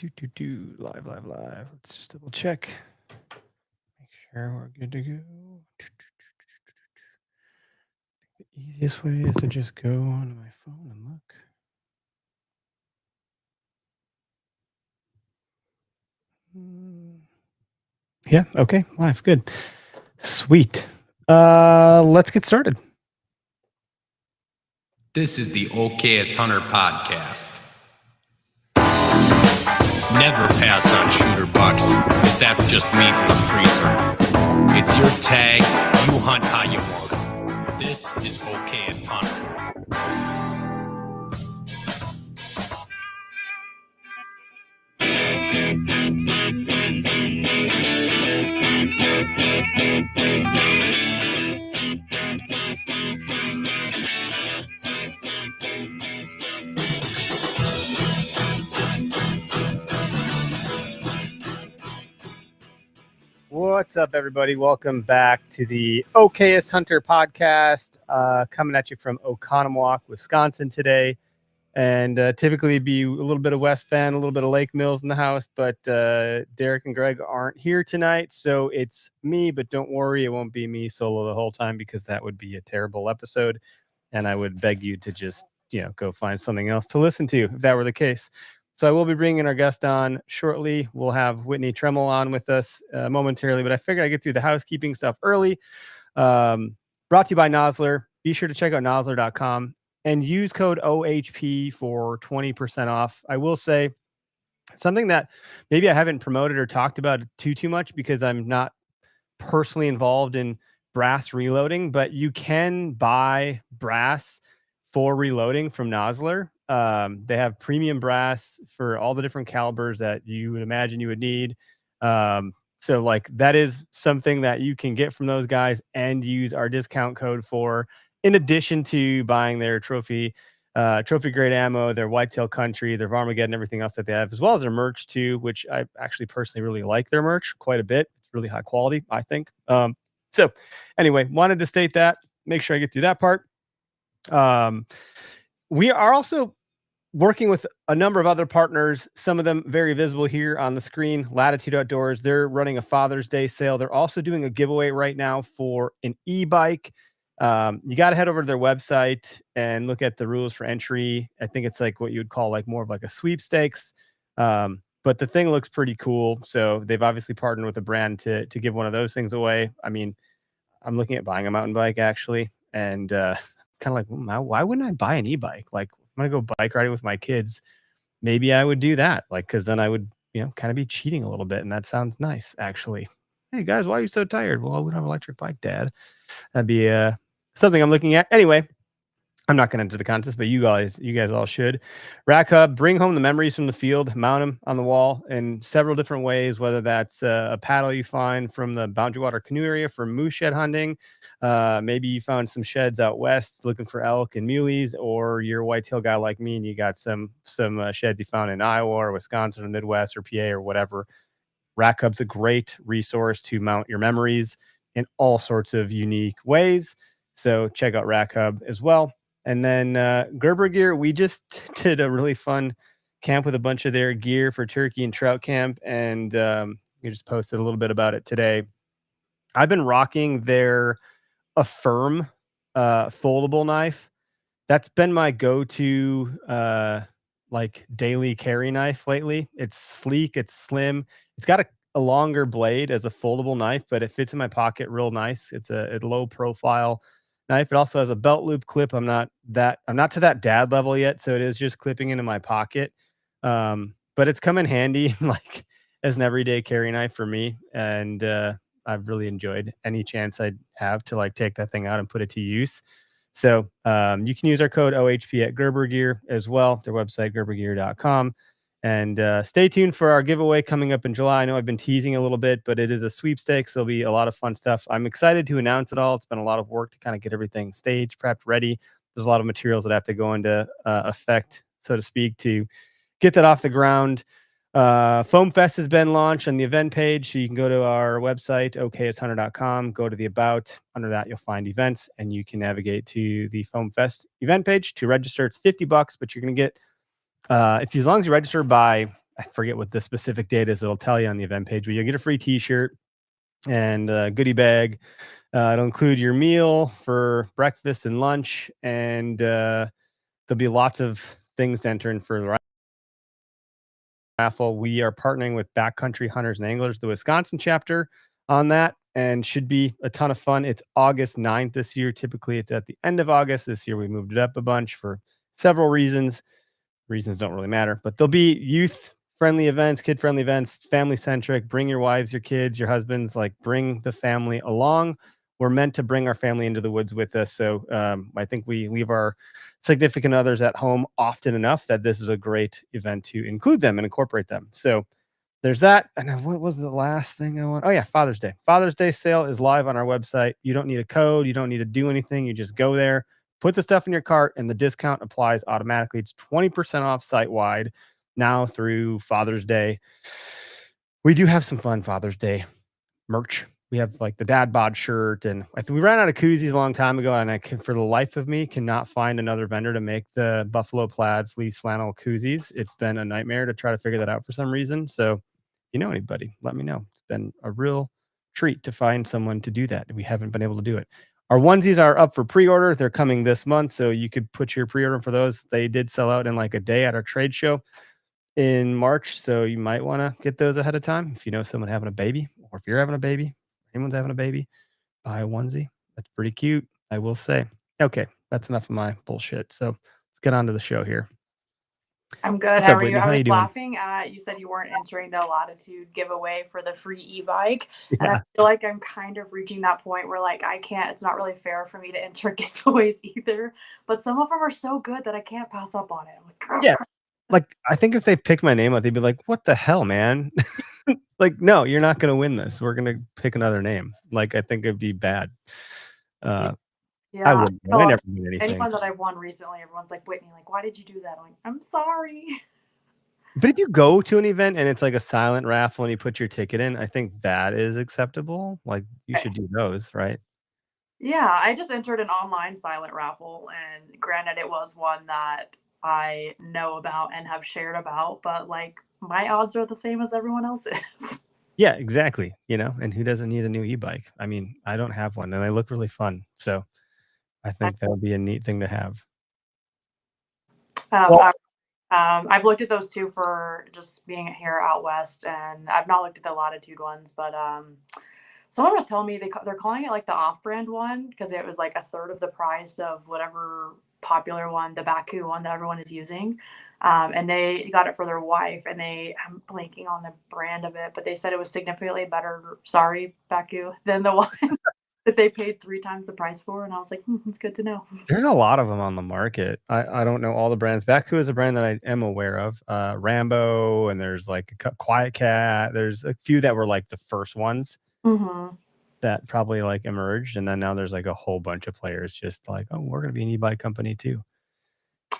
Live. Let's just double check. Make sure we're good to go. The easiest way is to just go on my phone and look. Yeah, okay, live, good. Sweet. Let's get started. This is the Okayest Hunter podcast. Never pass on shooter bucks, because that's just meat in the freezer. It's your tag, you hunt how you want. This is Okayest Hunter. What's up, everybody? Welcome back to the Okayest Hunter podcast. Coming at you from Oconomowoc, Wisconsin today. And typically be a little bit of West Bend, a little bit of Lake Mills in the house, but Derek and Greg aren't here tonight, so it's me. But don't worry, it won't be me solo the whole time, because that would be a terrible episode, and I would beg you to just go find something else to listen to if that were the case. So I will be bringing our guest on shortly. We'll have Whitney Tramel on with us momentarily, but I figured I'd get through the housekeeping stuff early. Brought to you by Nosler. Be sure to check out nosler.com. and use code OHP for 20% off. I will say something that maybe I haven't promoted or talked about too much, because I'm not personally involved in brass reloading, but you can buy brass for reloading from Nosler. They have premium brass for all the different calibers that you would imagine you would need. So like that is something that you can get from those guys and use our discount code for, in addition to buying their trophy grade ammo, their Whitetail Country, their Varmageddon, everything else that they have, as well as their merch too, which I actually personally really like their merch quite a bit. It's really high quality, I think. So anyway, wanted to state that, make sure I get through that part. We are also working with a number of other partners, some of them very visible here on the screen. Latitude Outdoors, they're running a Father's Day sale. They're also doing a giveaway right now for an e-bike. You got to head over to their website and look at the rules for entry. I think it's like what you would call like more of like a sweepstakes. But the thing looks pretty cool. So they've obviously partnered with a brand to give one of those things away. I mean, I'm looking at buying a mountain bike actually, and kind of like, why wouldn't I buy an e-bike? Like, I'm gonna go bike riding with my kids. Maybe I would do that, like, because then I would, kind of be cheating a little bit, and that sounds nice, actually. Hey guys, why are you so tired? Well, we don't have an electric bike, Dad. That'd be something I'm looking at. Anyway, I'm not going to enter the contest, but you guys all should. Rack Hub, bring home the memories from the field, mount them on the wall in several different ways, whether that's a paddle you find from the Boundary Water Canoe area for moose shed hunting. Maybe you found some sheds out west looking for elk and muleys, or you're a whitetail guy like me and you got some sheds you found in Iowa or Wisconsin or Midwest or PA or whatever. Rack Hub's a great resource to mount your memories in all sorts of unique ways. So check out Rack Hub as well. And then Gerber Gear, we just did a really fun camp with a bunch of their gear for turkey and trout camp, and we just posted a little bit about it today. I've been rocking their Affirm foldable knife. That's been my go-to like daily carry knife lately. It's sleek, it's slim, it's got a longer blade as a foldable knife, but it fits in my pocket real nice. It's a low profile knife. It also has a belt loop clip. I'm not to that dad level yet, so it is just clipping into my pocket. But it's come in handy like as an everyday carry knife for me, and I've really enjoyed any chance I have to like take that thing out and put it to use. So you can use our code OHP at Gerber Gear as well. Their website, gerbergear.com. And stay tuned for our giveaway coming up in July. I know I've been teasing a little bit, but it is a sweepstakes. There'll be a lot of fun stuff. I'm excited to announce it all. It's been a lot of work to kind of get everything staged, prepped, ready. There's a lot of materials that have to go into effect, so to speak, to get that off the ground. Foam Fest has been launched on the event page. So you can go to our website, okayesthunter.com, go to the About. Under that, you'll find events, and you can navigate to the Foam Fest event page to register. It's $50, but you're going to get, as long as you register by I forget what the specific date is. It'll tell you on the event page, but you'll get a free T-shirt and a goodie bag. It'll include your meal for breakfast and lunch, and there'll be lots of things to enter in for the raffle. We are partnering with Backcountry Hunters and Anglers, the Wisconsin chapter, on that, and should be a ton of fun. It's August 9th this year. Typically, it's at the end of August. This year, we moved it up a bunch for several reasons. Reasons don't really matter, but there'll be youth friendly events, kid friendly events, family centric. Bring your wives, your kids, your husbands, like bring the family along. We're meant to bring our family into the woods with us. So I think we leave our significant others at home often enough that this is a great event to include them and incorporate them. So there's that. And then what was the last thing I want? Oh yeah, Father's Day. Father's Day sale is live on our website. You don't need a code. You don't need to do anything. You just go there, put the stuff in your cart, and the discount applies automatically. It's 20% off site wide now through Father's Day. We do have some fun Father's Day merch. We have like the dad bod shirt, and I think we ran out of koozies a long time ago, and for the life of me, cannot find another vendor to make the buffalo plaid fleece flannel koozies. It's been a nightmare to try to figure that out for some reason. So, you know anybody, let me know. It's been a real treat to find someone to do that. We haven't been able to do it. Our onesies are up for pre-order. They're coming this month, so you could put your pre-order for those. They did sell out in like a day at our trade show in March, so you might want to get those ahead of time if you know someone having a baby, or if you're having a baby, anyone's having a baby, buy a onesie. That's pretty cute, I will say. Okay, that's enough of my bullshit. So let's get on to the show here. I'm good. What's How up, are you? Whitney? I How was you doing? laughing at you said you weren't entering the Latitude giveaway for the free e-bike, and I Yeah. feel like I'm kind of reaching that point where like I can't. It's not really fair for me to enter giveaways either. But some of them are so good that I can't pass up on it. I'm like, oh, Yeah. crap. Like, I think if they pick my name up, they'd be like, what the hell, man? Like, no, you're not going to win this. We're going to pick another name. Like, I think it'd be bad. I Yeah, wouldn't. I I love never win anything. anyone that I've won recently. Everyone's like, Whitney, like, why did you do that? I'm like, I'm sorry. But if you go to an event and it's like a silent raffle and you put your ticket in, I think that is acceptable. Like, you should do those, right? Yeah, I just entered an online silent raffle, and granted, it was one that I know about and have shared about, but like my odds are the same as everyone else's. Yeah, exactly. And who doesn't need a new e-bike? I mean, I don't have one and they look really fun. So I think that would be a neat thing to have. Um, Well, I- I've looked at those two for just being here out west, and I've not looked at the Latitude ones, but someone was telling me they're calling it like the off-brand one because it was like a third of the price of whatever popular one, the Baku one that everyone is using. And they got it for their wife, and I'm blanking on the brand of it, but they said it was significantly better. Sorry, Baku, than the one that they paid 3 times the price for. And I was like, that's good to know. there's a lot of them on the market. I don't know all the brands. Baku is a brand that I am aware of. Rambo, and there's like Quiet Cat. There's a few that were like the first ones Mm-hmm. that probably like emerged, and then now there's like a whole bunch of players just like, oh, we're gonna be an e-bike company too.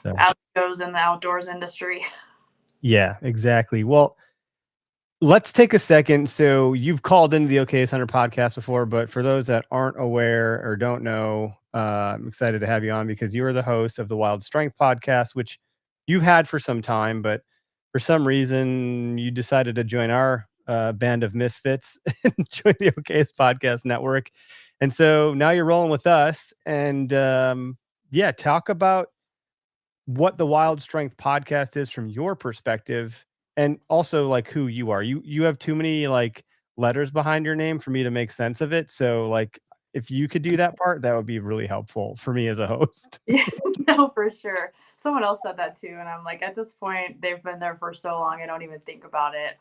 So As it goes in the outdoors industry. yeah, exactly. Well, let's take a second. So you've called into the OKS Hunter podcast before, but for those that aren't aware or don't know, I'm excited to have you on because you are the host of the Wild Strength podcast, which you've had for some time, but for some reason you decided to join our band of misfits and join the OKS podcast network. And so now you're rolling with us. And yeah, talk about what the Wild Strength podcast is from your perspective, and also like who you are. You have too many like letters behind your name for me to make sense of it. So like if you could do that part, that would be really helpful for me as a host. Yeah, no, for sure. Someone else said that too, and I'm like, at this point, they've been there for so long, I don't even think about it.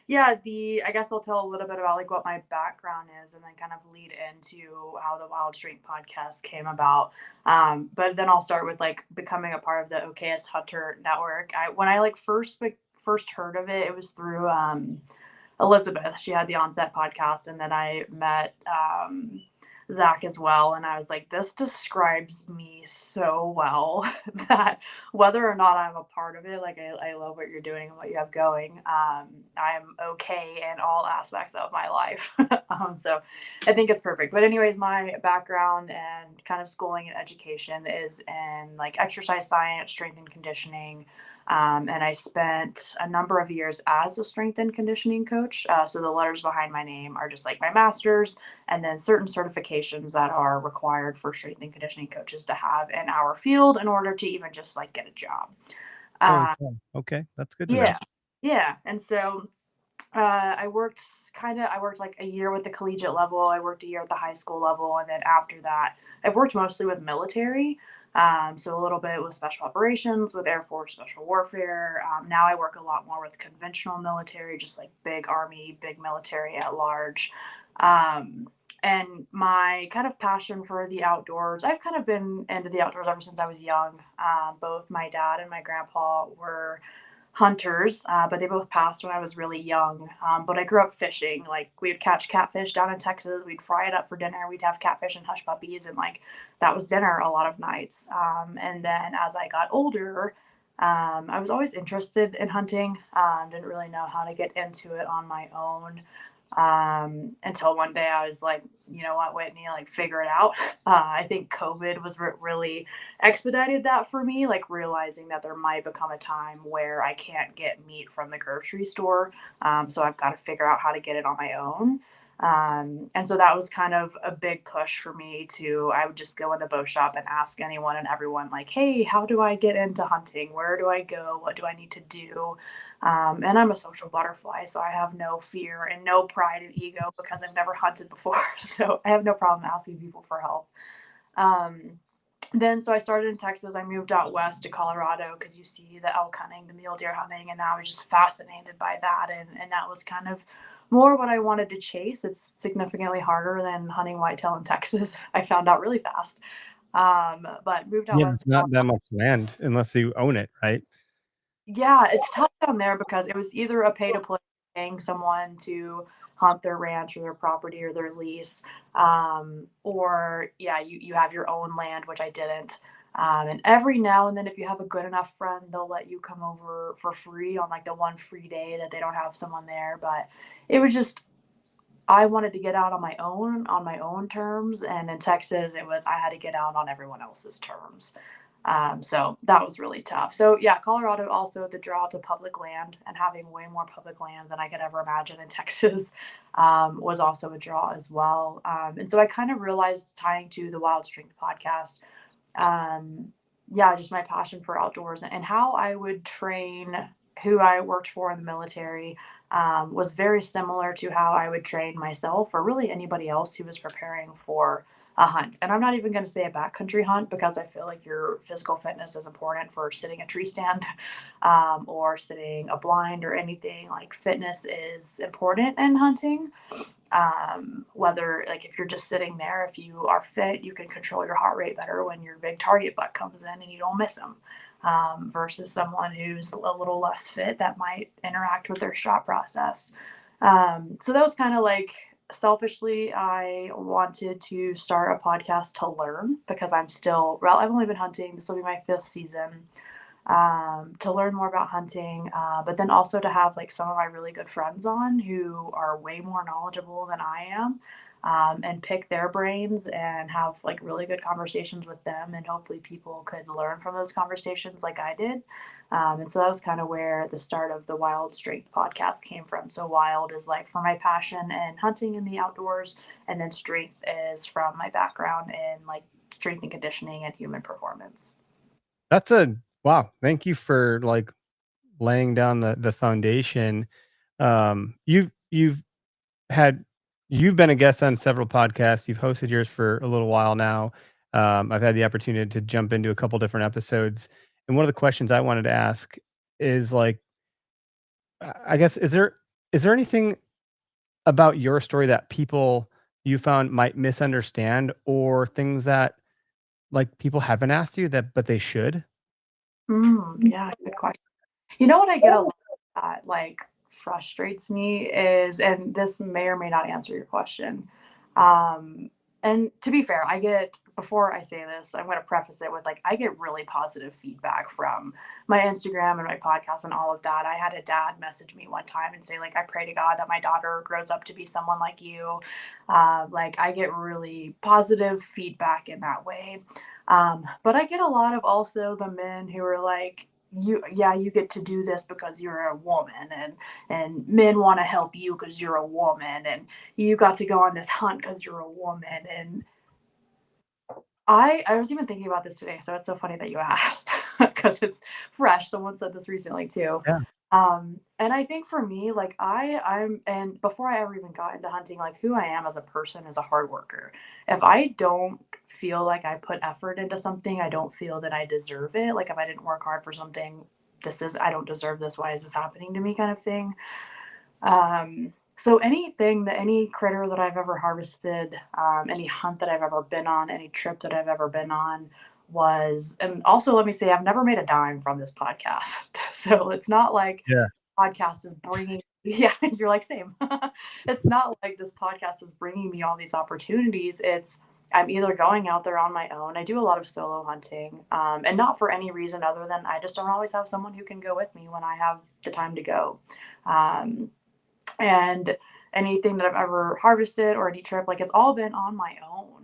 Yeah, I guess I'll tell a little bit about like what my background is, and then kind of lead into how the Wild Street podcast came about. But then I'll start with like becoming a part of the OKS Hunter Network. When I like first heard of it, it was through Elizabeth. She had the Onset podcast, and then I met Zach as well. And I was like, this describes me so well that whether or not I'm a part of it, like I love what you're doing and what you have going. I'm okay in all aspects of my life. So I think it's perfect. But anyways, my background and kind of schooling and education is in like exercise science, strength and conditioning. And I spent a number of years as a strength and conditioning coach. So the letters behind my name are just like my master's, and then certain certifications that are required for strength and conditioning coaches to have in our field in order to even just like get a job. Holy Uh, cow. Okay, that's good to know. yeah, yeah. And so I worked like a year with the collegiate level. I worked a year at the high school level, and then after that, I've worked mostly with military. So a little bit with special operations, with Air Force special warfare. Now I work a lot more with conventional military, just like big army, big military at large. Um, and my kind of passion for the outdoors, I've kind of been into the outdoors ever since I was young. Both my dad and my grandpa were hunters, but they both passed when I was really young. But I grew up fishing. Like we would catch catfish down in Texas. We'd fry it up for dinner. We'd have catfish and hush puppies, and like that was dinner a lot of nights. And then as I got older, I was always interested in hunting. Didn't really know how to get into it on my own until one day I was like, you know what, Whitney, like figure it out. I think COVID was really expedited that for me, like realizing that there might become a time where I can't get meat from the grocery store. So I've got to figure out how to get it on my own. And so that was kind of a big push for me to, I would just go in the bow shop and ask anyone and everyone, like, hey, how do I get into hunting? Where do I go? What do I need to do? And I'm a social butterfly, so I have no fear and no pride and ego because I've never hunted before. So I have no problem asking people for help. Um, then so I started in Texas. I moved out west to Colorado because you see the elk hunting, the mule deer hunting, and I was just fascinated by that. And that was kind of more what I wanted to chase. It's significantly harder than hunting whitetail in Texas. I found out really fast. But moved out Yeah, west there's to not that Colorado. much land unless you own it, right? Yeah, it's tough down there because it was either a pay to play, paying someone to hunt their ranch or their property or their lease, or yeah, you have your own land, which I didn't. And every now and then, if you have a good enough friend, they'll let you come over for free on like the one free day that they don't have someone there. But it was just I wanted to get out on my own terms, and in Texas, it was I had to get out on everyone else's terms. So that was really tough. So yeah, Colorado also the draw to public land and having way more public land than I could ever imagine in Texas was also a draw as well. And so I kind of realized tying to the Wild Strength podcast, yeah, just my passion for outdoors and how I would train who I worked for in the military was very similar to how I would train myself or really anybody else who was preparing for a hunt. And I'm not even going to say a backcountry hunt because I feel like your physical fitness is important for sitting a tree stand or sitting a blind or anything. Like fitness is important in hunting. Whether like if you're just sitting there, if you are fit, you can control your heart rate better when your big target buck comes in and you don't miss them. Versus someone who's a little less fit that might interact with their shot process. So that was kind of like selfishly, I wanted to start a podcast to learn because I'm still, well, I've only been hunting. This will be my 5th season to learn more about hunting, but then also to have like some of my really good friends on who are way more knowledgeable than I am, and pick their brains and have like really good conversations with them. And hopefully people could learn from those conversations like I did. And so that was kind of where the start of the Wild Strength podcast came from. So wild is like for my passion and hunting in the outdoors, and then strength is from my background in like strength and conditioning and human performance. That's a wow. Thank you for like laying down the foundation. You've had you've been a guest on several podcasts. You've hosted yours for a little while now. I've had the opportunity to jump into a couple different episodes, and one of the questions I wanted to ask is like, I guess is there anything about your story that people you found might misunderstand, or things that like people haven't asked you that but they should? Yeah, good question. You know what I get a lot that like frustrates me is, and this may or may not answer your question. Um, and to be fair, I get before I say this, I'm going to preface it with like I get really positive feedback from my Instagram and my podcast and all of that. I had a dad message me one time and say like I pray to God that my daughter grows up to be someone like you. Like I get really positive feedback in that way. But I get a lot of also the men who are like, you get to do this because you're a woman, and men want to help you because you're a woman, and you got to go on this hunt because you're a woman. And I was even thinking about this today, so it's so funny that you asked because it's fresh. Someone said this recently too. Yeah. And I think for me, like I'm and before I ever even got into hunting, like who I am as a person is a hard worker. If I don't feel like I put effort into something, I don't feel that I deserve it. Like if I didn't work hard for something, I don't deserve this. Why is this happening to me kind of thing. So any critter that I've ever harvested, any hunt that I've ever been on, any trip that I've ever been on and also let me say, I've never made a dime from this podcast. So it's not like Yeah. podcast is bringing, yeah, you're like, same. It's not like this podcast is bringing me all these opportunities. I'm either going out there on my own. I do a lot of solo hunting, and not for any reason other than I just don't always have someone who can go with me when I have the time to go. Um, and anything that I've ever harvested or any trip, like it's all been on my own.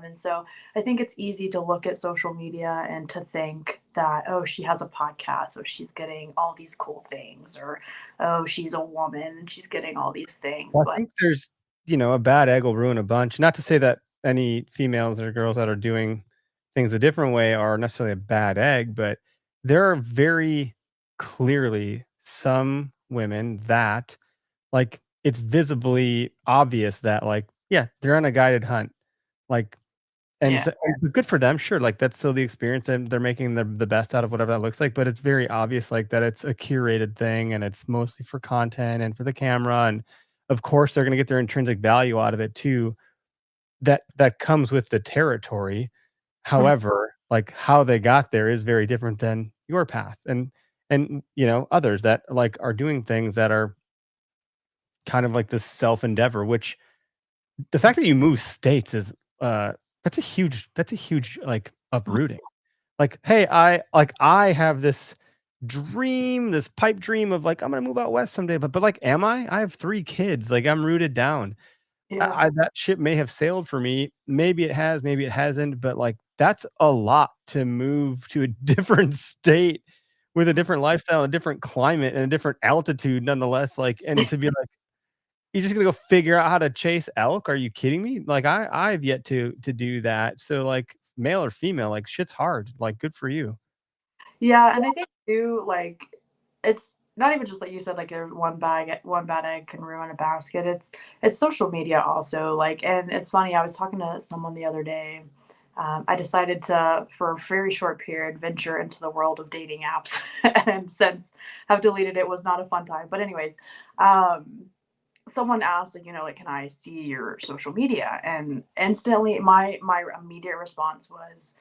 And so I think it's easy to look at social media and to think that, oh, she has a podcast, so she's getting all these cool things, or oh, she's a woman and she's getting all these things. Well, I But think there's, a bad egg will ruin a bunch. Not to say that any females or girls that are doing things a different way are necessarily a bad egg, but there are very clearly some women that, like, it's visibly obvious that, like, yeah, they're on a guided hunt. Like, and yeah, so and good for them, sure, like, that's still the experience, and they're making the best out of whatever that looks like, but it's very obvious, like, that it's a curated thing, and it's mostly for content and for the camera, and, of course, they're gonna get their intrinsic value out of it too. That comes with the territory. mhm, However, like, how they got there is very different than your path, and, others that, like, are doing things that are kind of like this self endeavor, which the fact that you move states is, uh, that's a huge, like, mhm, uprooting. Like, hey, I have this dream, this pipe dream of, like, I'm gonna move out west someday, but, like, am I? I have 3 kids, like, I'm rooted down. yeah, That ship may have sailed for me. Maybe it has, maybe it hasn't, but, like, that's a lot to move to a different state with a different lifestyle, a different climate, and a different altitude nonetheless, like, and to be like, "You're just gonna go figure out how to chase elk? Are you kidding me?" Like, I've yet to do that. So, like, male or female, like, shit's hard. Like, good for you. yeah. And I think too, like it's not even just like you said, like there's one bad egg can ruin a basket. It's social media also, like, and it's funny. I was talking to someone the other day. I decided to, for a very short period, venture into the world of dating apps, and since have deleted it. Was not a fun time. But anyways, um, someone asked, like, like, can I see your social media? And instantly, my immediate response was,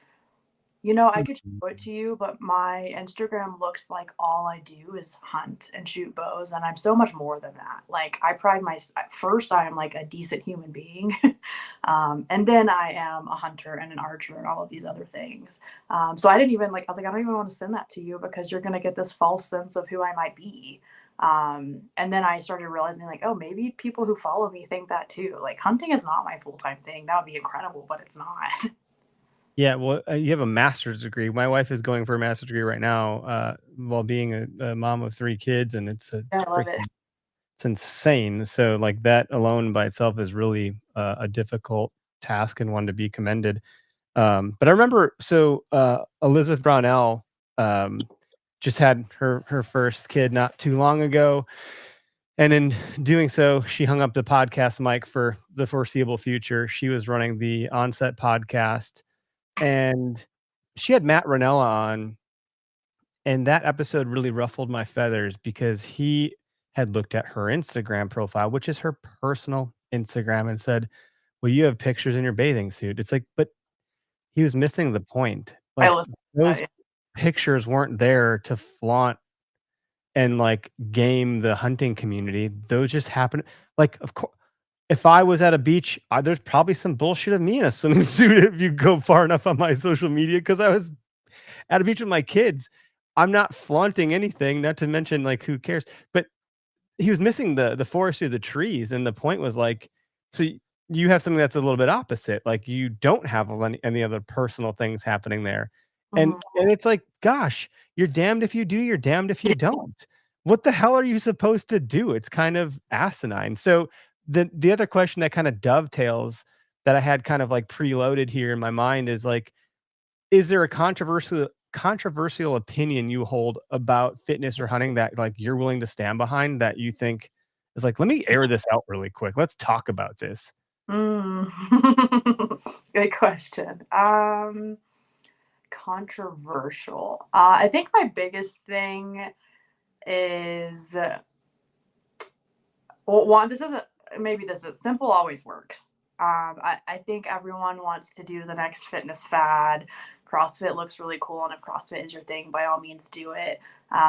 I could show it to you, but my Instagram looks like all I do is hunt and shoot bows, and I'm so much more than that. Like, I pride my first, I am like a decent human being, and then I am a hunter and an archer and all of these other things. So I didn't even like. I was like, I don't even want to send that to you because you're gonna get this false sense of who I might be. And then I started realizing, like, oh, maybe people who follow me think that too. Like, hunting is not my full time thing. That would be incredible, but it's not. Yeah, well, you have a master's degree. My wife is going for a master's degree right now, while being a mom of 3 kids, and it's a I love it. freaking it's insane. So, like, that alone by itself is really, a difficult task and one to be commended. But I remember Elizabeth Brownell, um, just had her first kid not too long ago, and in doing so, she hung up the podcast mic for the foreseeable future. She was running the Onset podcast, and she had Matt Ranella on, and that episode really ruffled my feathers because he had looked at her Instagram profile, which is her personal Instagram, and said, "Well, you have pictures in your bathing suit." It's like, but he was missing the point. I Like, love that. those Yeah. pictures weren't there to flaunt and, like, game the hunting community. Those just happen, like, of course, if I was at a beach, there's probably some bullshit of me in a swimming suit if you go far enough on my social media because I was at a beach with my kids. I'm not flaunting anything, not to mention, like, who cares? But he was missing the forestry of the trees, and the point was, like, so you have something that's a little bit opposite, like, you don't have any other personal things happening there, And it's like, gosh, you're damned if you do, you're damned if you don't. What the hell are you supposed to do? It's kind of asinine. So the other question that kind of dovetails that I had kind of like preloaded here in my mind is like, is there a controversial opinion you hold about fitness or hunting that like you're willing to stand behind that you think is like, let me air this out really quick. Let's talk about this. Mm. Good question. Controversial. I think my biggest thing is well, one, this isn't maybe this is simple always works. I think everyone wants to do the next fitness fad. CrossFit looks really cool, and if CrossFit is your thing, by all means do it.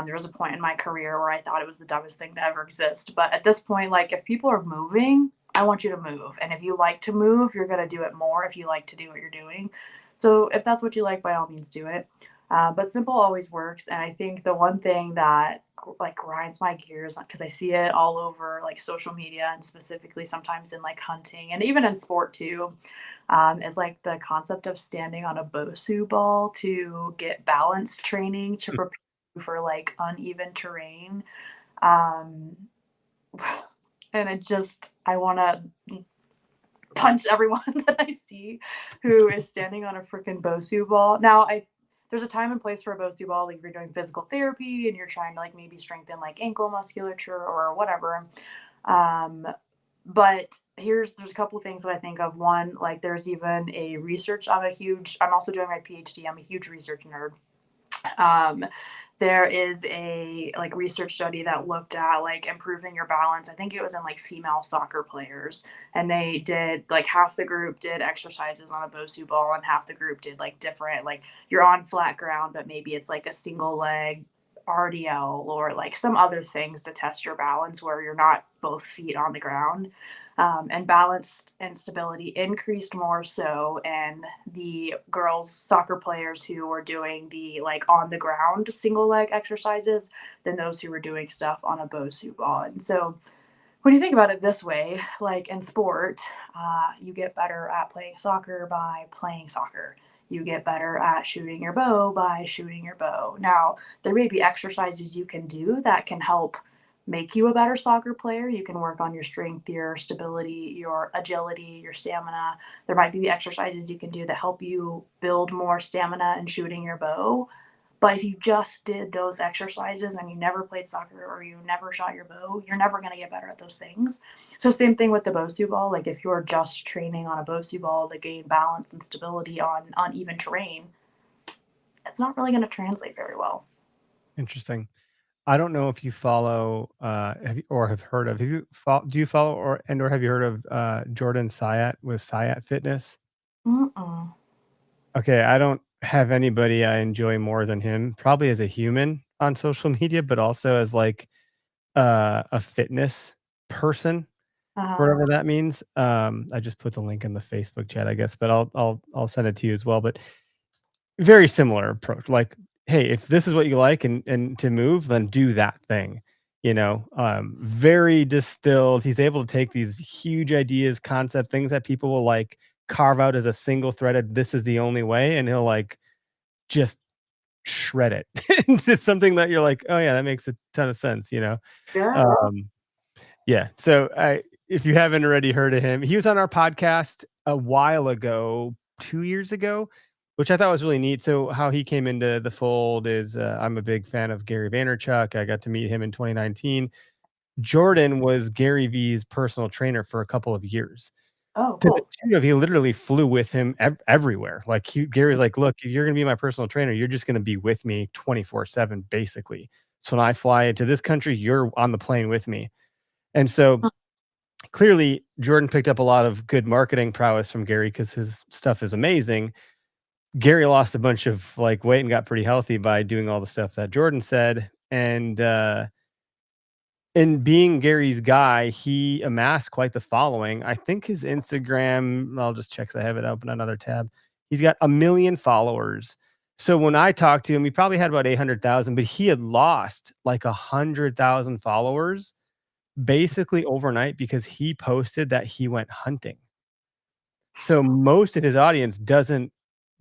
There was a point in my career where I thought it was the dumbest thing to ever exist. But at this point, like if people are moving, I want you to move. And if you like to move, you're going to do it more if you like to do what you're doing. So if that's what you like, by all means do it. But simple always works. And I think the one thing that like grinds my gears because I see it all over like social media and specifically sometimes in like hunting and even in sport too, is like the concept of standing on a Bosu ball to get balance training to prepare you for like uneven terrain. Um, and I want to punch everyone that I see who is standing on a freaking Bosu ball. Now, there's a time and place for a Bosu ball, like if you're doing physical therapy and you're trying to like maybe strengthen like ankle musculature or whatever. But there's a couple of things that I think of. One, like there's even a research. I'm also doing my PhD. I'm a huge research nerd. There is a like research study that looked at like improving your balance. I think it was in like female soccer players, and they did like half the group did exercises on a Bosu ball and half the group did like different, like you're on flat ground but maybe it's like a single leg RDL or like some other things to test your balance where you're not both feet on the ground. And balance and stability increased more so in the girls soccer players who were doing the like on the ground single leg exercises than those who were doing stuff on a Bosu ball. And so when you think about it this way, like in sport, you get better at playing soccer by playing soccer. You get better at shooting your bow by shooting your bow. Now, there may be exercises you can do that can help make you a better soccer player. You can work on your strength, your stability, your agility, your stamina. There might be exercises you can do that help you build more stamina in shooting your bow. But if you just did those exercises and you never played soccer or you never shot your bow, you're never going to get better at those things. So same thing with the Bosu ball. Like if you're just training on a Bosu ball to gain balance and stability on uneven terrain, it's not really going to translate very well. Interesting. I don't know if you follow, have you, or have heard of, do you follow or have you heard of Jordan Syatt with Syatt Fitness? Mm-mm. Okay, I don't have anybody I enjoy more than him, probably as a human on social media, but also as like a fitness person, Uh-huh. whatever that means. I just put the link in the Facebook chat, I guess, but I'll send it to you as well. But very similar approach. Like, hey, if this is what you like and to move, then do that thing. Very distilled. He's able to take these huge ideas, concept things that people will like carve out as a single threaded, this is the only way, and he'll like just shred it into something that you're like, oh yeah, that makes a ton of sense, Yeah. Yeah. So if you haven't already heard of him, he was on our podcast a while ago, 2 years ago, which I thought was really neat. So how he came into the fold is I'm a big fan of Gary Vaynerchuk. I got to meet him in 2019. Jordan was Gary V's personal trainer for a couple of years. Oh, To the cool. tune of he literally flew with him everywhere. Like Gary's like, look, if you're going to be my personal trainer, you're just going to be with me 24/7, basically. So when I fly to this country, you're on the plane with me. And so clearly Jordan picked up a lot of good marketing prowess from Gary because his stuff is amazing. Gary lost a bunch of like weight and got pretty healthy by doing all the stuff that Jordan said. And in being Gary's guy, he amassed quite the following. I think his Instagram, I'll just check. I have it open on another tab. He's got 1 million followers. So when I talked to him, he probably had about 800,000, but he had lost like 100,000 followers basically overnight because he posted that he went hunting. So most of his audience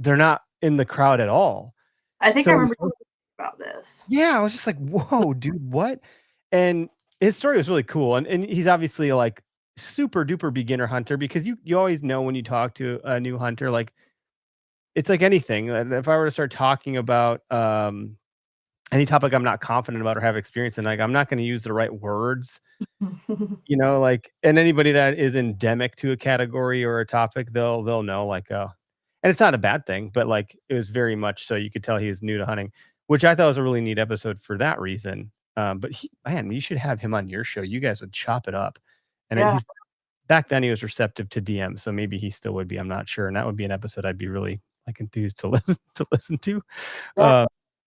they're not in the crowd at all. I think I So remember about this. yeah, I was just like, whoa, dude, what? And his story was really cool. And he's obviously like super duper beginner hunter, because you always know when you talk to a new hunter, like it's like anything. If I were to start talking about any topic I'm not confident about or have experience in, like I'm not going to use the right words, like, and anybody that is endemic to a category or a topic, they'll know, like, oh, and it's not a bad thing, but like it was very much so you could tell he is new to hunting, which I thought was a really neat episode for that reason. But man, you should have him on your show. You guys would chop it up. And then Yeah. he's back then he was receptive to DM, so maybe he still would be. I'm not sure, and that would be an episode I'd be really like enthused to listen to. Yeah. Uh,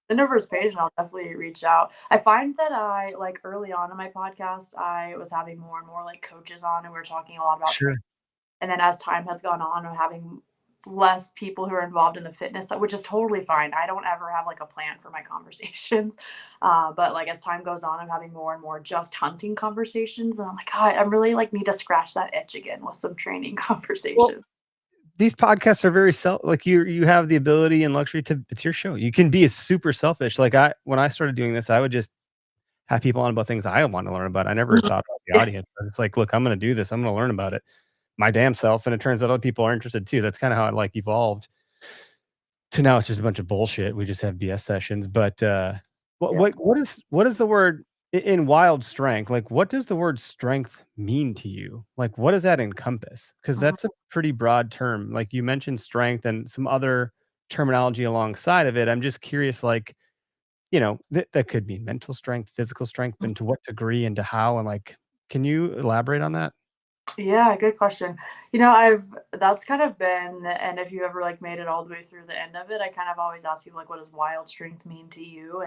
Send over his page and I'll definitely reach out. I find that I like early on in my podcast, I was having more and more like coaches on and we were talking a lot about sure. training. And then as time has gone on, I'm having less people who are involved in the fitness, which is totally fine. I don't ever have like a plan for my conversations. But like as time goes on, I'm having more and more just hunting conversations. And I'm like, God, I really like need to scratch that itch again with some training conversations. These podcasts are very like you have the ability and luxury to, it's your show. You can be super selfish. Like when I started doing this, I would just have people on about things I want to learn about. I never thought about the audience. But it's like, look, I'm going to do this. I'm going to learn about it my damn self. And it turns out other people are interested too. That's kind of how it like evolved to now. It's just a bunch of bullshit. We just have BS sessions. But what is the word in wild strength? Like, what does the word strength mean to you? Like, what does that encompass? Because that's a pretty broad term. Like you mentioned strength and some other terminology alongside of it. I'm just curious, like, that could mean mental strength, physical strength, and to what degree and to how, and like, can you elaborate on that? Yeah, good question. I've that's kind of been, and if you ever like made it all the way through the end of it, I kind of always ask people like, what does wild strength mean to you?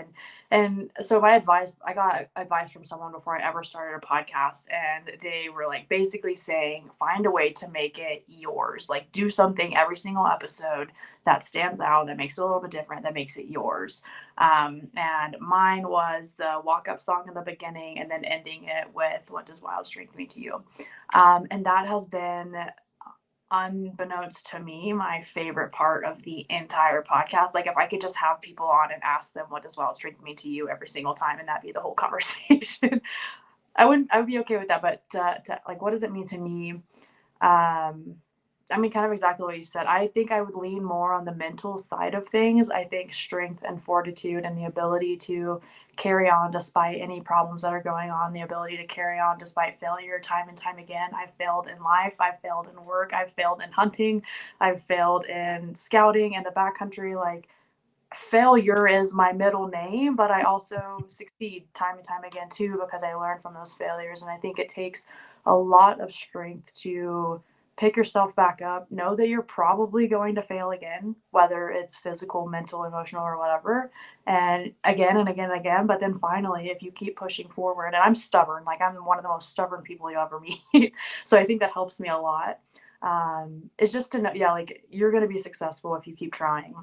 And so I got advice from someone before I ever started a podcast, and they were like basically saying, find a way to make it yours. Like do something every single episode that stands out, that makes it a little bit different, that makes it yours. And mine was the walk up song in the beginning, and then ending it with, what does wild strength mean to you? And that has been, unbeknownst to me, my favorite part of the entire podcast. Like, if I could just have people on and ask them, what does wild strength mean to you every single time, and that be the whole conversation, I would be okay with that. But like, what does it mean to me? I mean, kind of exactly what you said. I think I would lean more on the mental side of things. I think strength and fortitude and the ability to carry on despite any problems that are going on, the ability to carry on despite failure time and time again. I've failed in life, I've failed in work, I've failed in hunting, I've failed in scouting and the backcountry. Like, failure is my middle name, but I also succeed time and time again too, because I learn from those failures. And I think it takes a lot of strength to pick yourself back up, know that you're probably going to fail again, whether it's physical, mental, emotional, or whatever, and again and again and again. But then finally, if you keep pushing forward, and I'm stubborn, like I'm one of the most stubborn people you ever meet. So I think that helps me a lot. It's just to know, yeah, like you're going to be successful if you keep trying,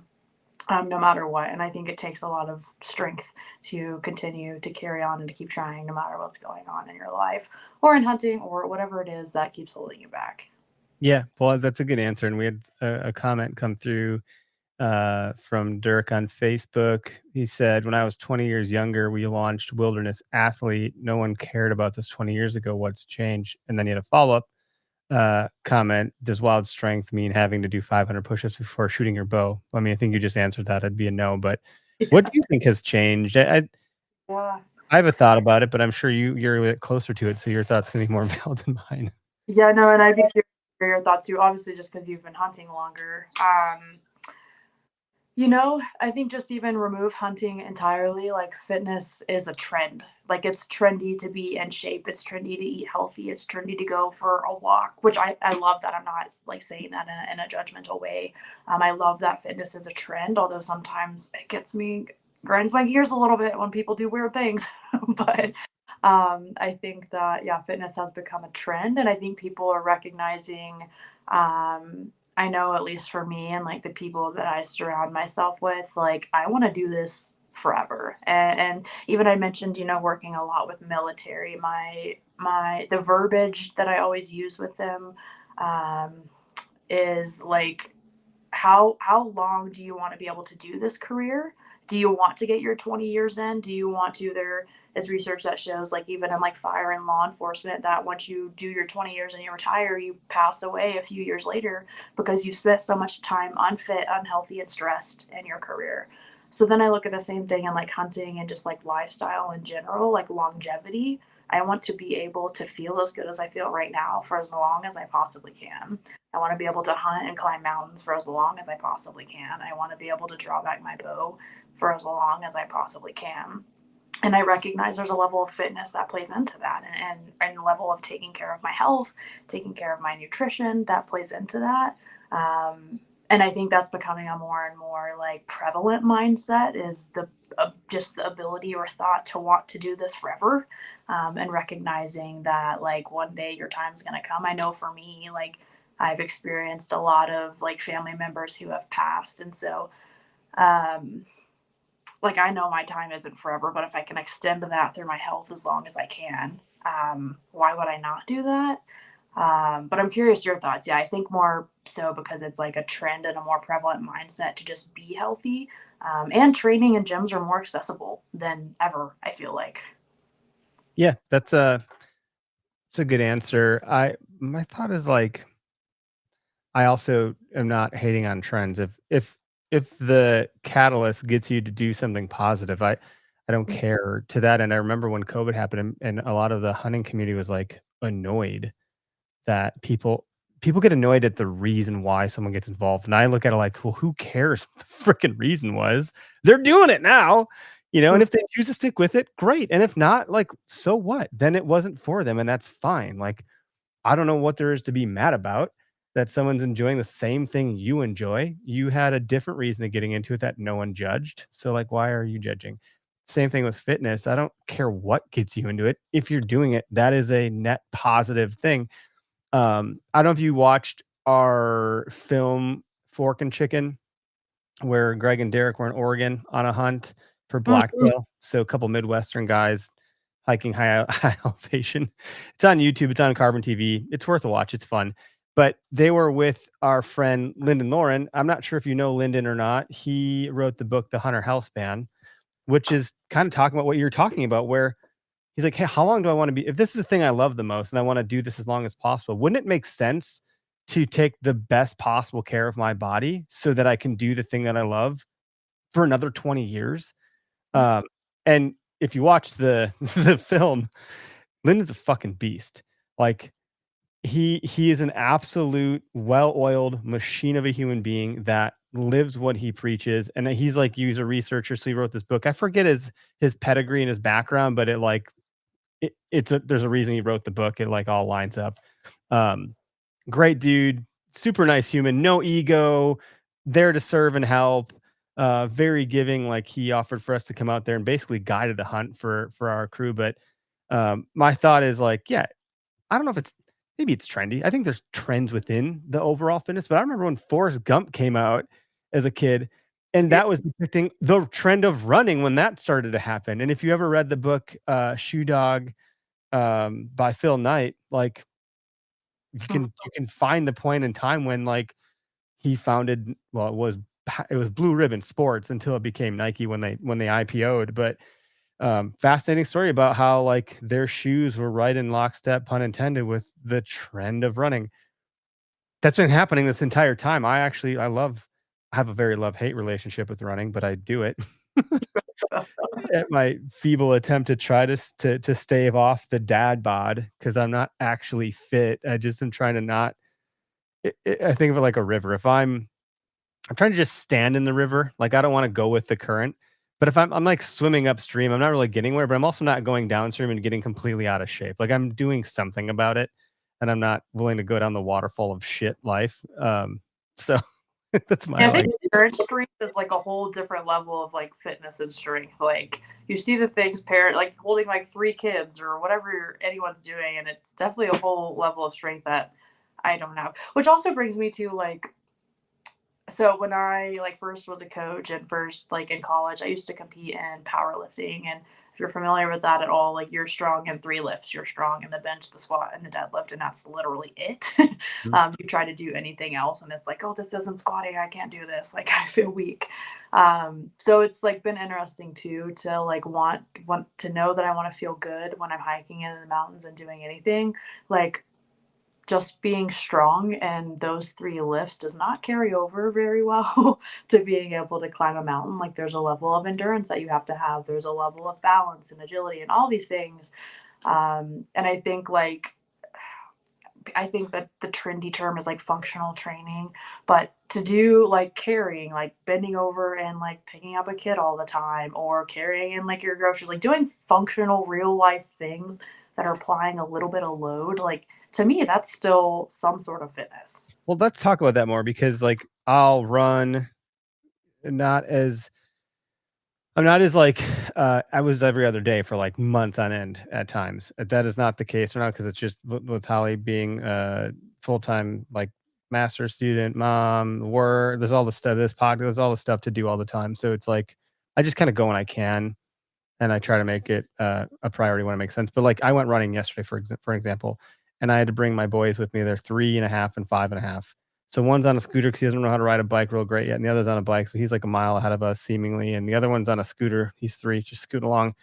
no matter what. And I think it takes a lot of strength to continue to carry on and to keep trying, no matter what's going on in your life or in hunting or whatever it is that keeps holding you back. Yeah, well, that's a good answer. And we had a comment come through from Dirk on Facebook. He said, when I was 20 years younger, we launched Wilderness Athlete. No one cared about this 20 years ago. What's changed? And then he had a follow-up comment. Does wild strength mean having to do 500 push-ups before shooting your bow? I mean, I think you just answered that. It'd be a no. But what do you think has changed? Yeah. I have a thought about it, but I'm sure you're a bit closer to it, so your thoughts can be more valid than mine. Yeah, no, and I'd be curious to hear your thoughts too, obviously, just because you've been hunting longer. I think just even remove hunting entirely, like fitness is a trend. Like it's trendy to be in shape. It's trendy to eat healthy. It's trendy to go for a walk, which I love that. I'm not like saying that in a judgmental way. I love that fitness is a trend, although sometimes it grinds my gears a little bit when people do weird things. But I think that, yeah, fitness has become a trend, and I think people are recognizing, I know at least for me and like the people that I surround myself with, like I want to do this forever. And even I mentioned, working a lot with military, the verbiage that I always use with them, um, is like, how long do you want to be able to do this career? do you want to get your 20 years in? Do you want to? There is research that shows, like, even in like fire and law enforcement, that once you do your 20 years and you retire, you pass away a few years later because you spent so much time unfit, unhealthy, and stressed in your career. So then I look at the same thing in like hunting and just like lifestyle in general, like longevity. I want to be able to feel as good as I feel right now for as long as I possibly can. I want to be able to hunt and climb mountains for as long as I possibly can. I want to be able to draw back my bow for as long as I possibly can. And I recognize there's a level of fitness that plays into that, and level of taking care of my health, taking care of my nutrition that plays into that. And I think that's becoming a more and more like prevalent mindset, is the just the ability or thought to want to do this forever, and recognizing that like one day your time's going to come. I know for me, like, I've experienced a lot of like family members who have passed, and so um, like, I know my time isn't forever, but if I can extend that through my health as long as I can, why would I not do that? But I'm curious your thoughts. Yeah, I think more so because it's like a trend and a more prevalent mindset to just be healthy. And training and gyms are more accessible than ever, I feel like. Yeah, it's a good answer. My thought is like, I also am not hating on trends. If the catalyst gets you to do something positive, I don't care to that. And I remember when COVID happened, and a lot of the hunting community was like annoyed that people get annoyed at the reason why someone gets involved. And I look at it like, well, who cares what the freaking reason was? They're doing it now, and if they choose to stick with it, great. And if not, like, so what? Then it wasn't for them, and that's fine. Like, I don't know what there is to be mad about that someone's enjoying the same thing you enjoy. You had a different reason of getting into it that no one judged. So, like, why are you judging? Same thing with fitness. I don't care what gets you into it. If you're doing it, that is a net positive thing. I don't know if you watched our film Fork and Chicken, where Greg and Derek were in Oregon on a hunt for Mhm. blacktail. So a couple Midwestern guys hiking high elevation. It's on YouTube. It's on Carbon TV. It's worth a watch. It's fun. But they were with our friend Lyndon Lauren. I'm not sure if you know Lyndon or not. He wrote the book The Hunter House Band, which is kind of talking about what you're talking about, where he's like, hey, how long do I want to be? If this is the thing I love the most and I want to do this as long as possible, wouldn't it make sense to take the best possible care of my body so that I can do the thing that I love for another 20 years? Um, and if you watch the the film, Lyndon's a fucking beast. Like, he is an absolute well-oiled machine of a human being that lives what he preaches. And he's like, he's a researcher, so he wrote this book. I forget his pedigree and his background, but there's a reason he wrote the book. It like all lines up. Um, Great dude, super nice human, no ego, there to serve and help. Very giving. Like, he offered for us to come out there and basically guided the hunt for our crew. But my thought is like, yeah, I don't know if maybe it's trendy. I think there's trends within the overall fitness. But I remember when Forrest Gump came out as a kid, and Yeah. that was depicting the trend of running when that started to happen. And if you ever read the book Shoe Dog by Phil Knight, like, you can find the point in time when, like, he founded, well, it was Blue Ribbon Sports until it became Nike when they IPO'd. But fascinating story about how, like, their shoes were right in lockstep, pun intended, with the trend of running. That's been happening this entire time. I have a very love-hate relationship with running, but I do it. At my feeble attempt to try to stave off the dad bod, because I'm not actually fit. I just am trying to not. I think of it like a river. If I'm trying to just stand in the river, like, I don't want to go with the current. But if I'm like swimming upstream, I'm not really getting where. But I'm also not going downstream and getting completely out of shape. Like, I'm doing something about it, and I'm not willing to go down the waterfall of shit life. So that's my Yeah, I like. think endurance strength is like a whole different level of like fitness and strength. Like, you see the things parent like holding like 3 kids or whatever anyone's doing, and it's definitely a whole level of strength that I don't have. Which also brings me to like, so when I like first was a coach and first like in college, I used to compete in powerlifting, and I If you're familiar with that at all, like you're strong in 3 lifts, you're strong in the bench, the squat, and the deadlift, and that's literally it. Mhm. You try to do anything else, and it's like, oh, this isn't squatting. I can't do this. Like I feel weak. So it's like been interesting too to like want to know that I want to feel good when I'm hiking in the mountains and doing anything. Like just being strong and those 3 lifts does not carry over very well to being able to climb a mountain. Like, there's a level of endurance that you have to have. There's a level of balance and agility and all these things. And I think, like, I think that the trendy term is, like, functional training, but to do, like, carrying, like, bending over and, like, picking up a kid all the time or carrying in, like, your groceries, like, doing functional real life things that are applying a little bit of load, like, to me, that's still some sort of fitness. Well, let's talk about that more because, like, I'll run not as I'm not as like I was every other day for like months on end at times. That is not the case right now because it's just with Holly being full time like master student, mom, work. There's all the stuff. This podcast, there's all the stuff to do all the time. So it's like I just kind of go when I can, and I try to make it a priority when it makes sense. But like I went running yesterday, for example, and I had to bring my boys with me. They're 3.5 and 5.5. So one's on a scooter because he doesn't know how to ride a bike real great yet, and the other's on a bike, so he's like a mile ahead of us seemingly, and the other one's on a scooter. He's 3, just scooting along.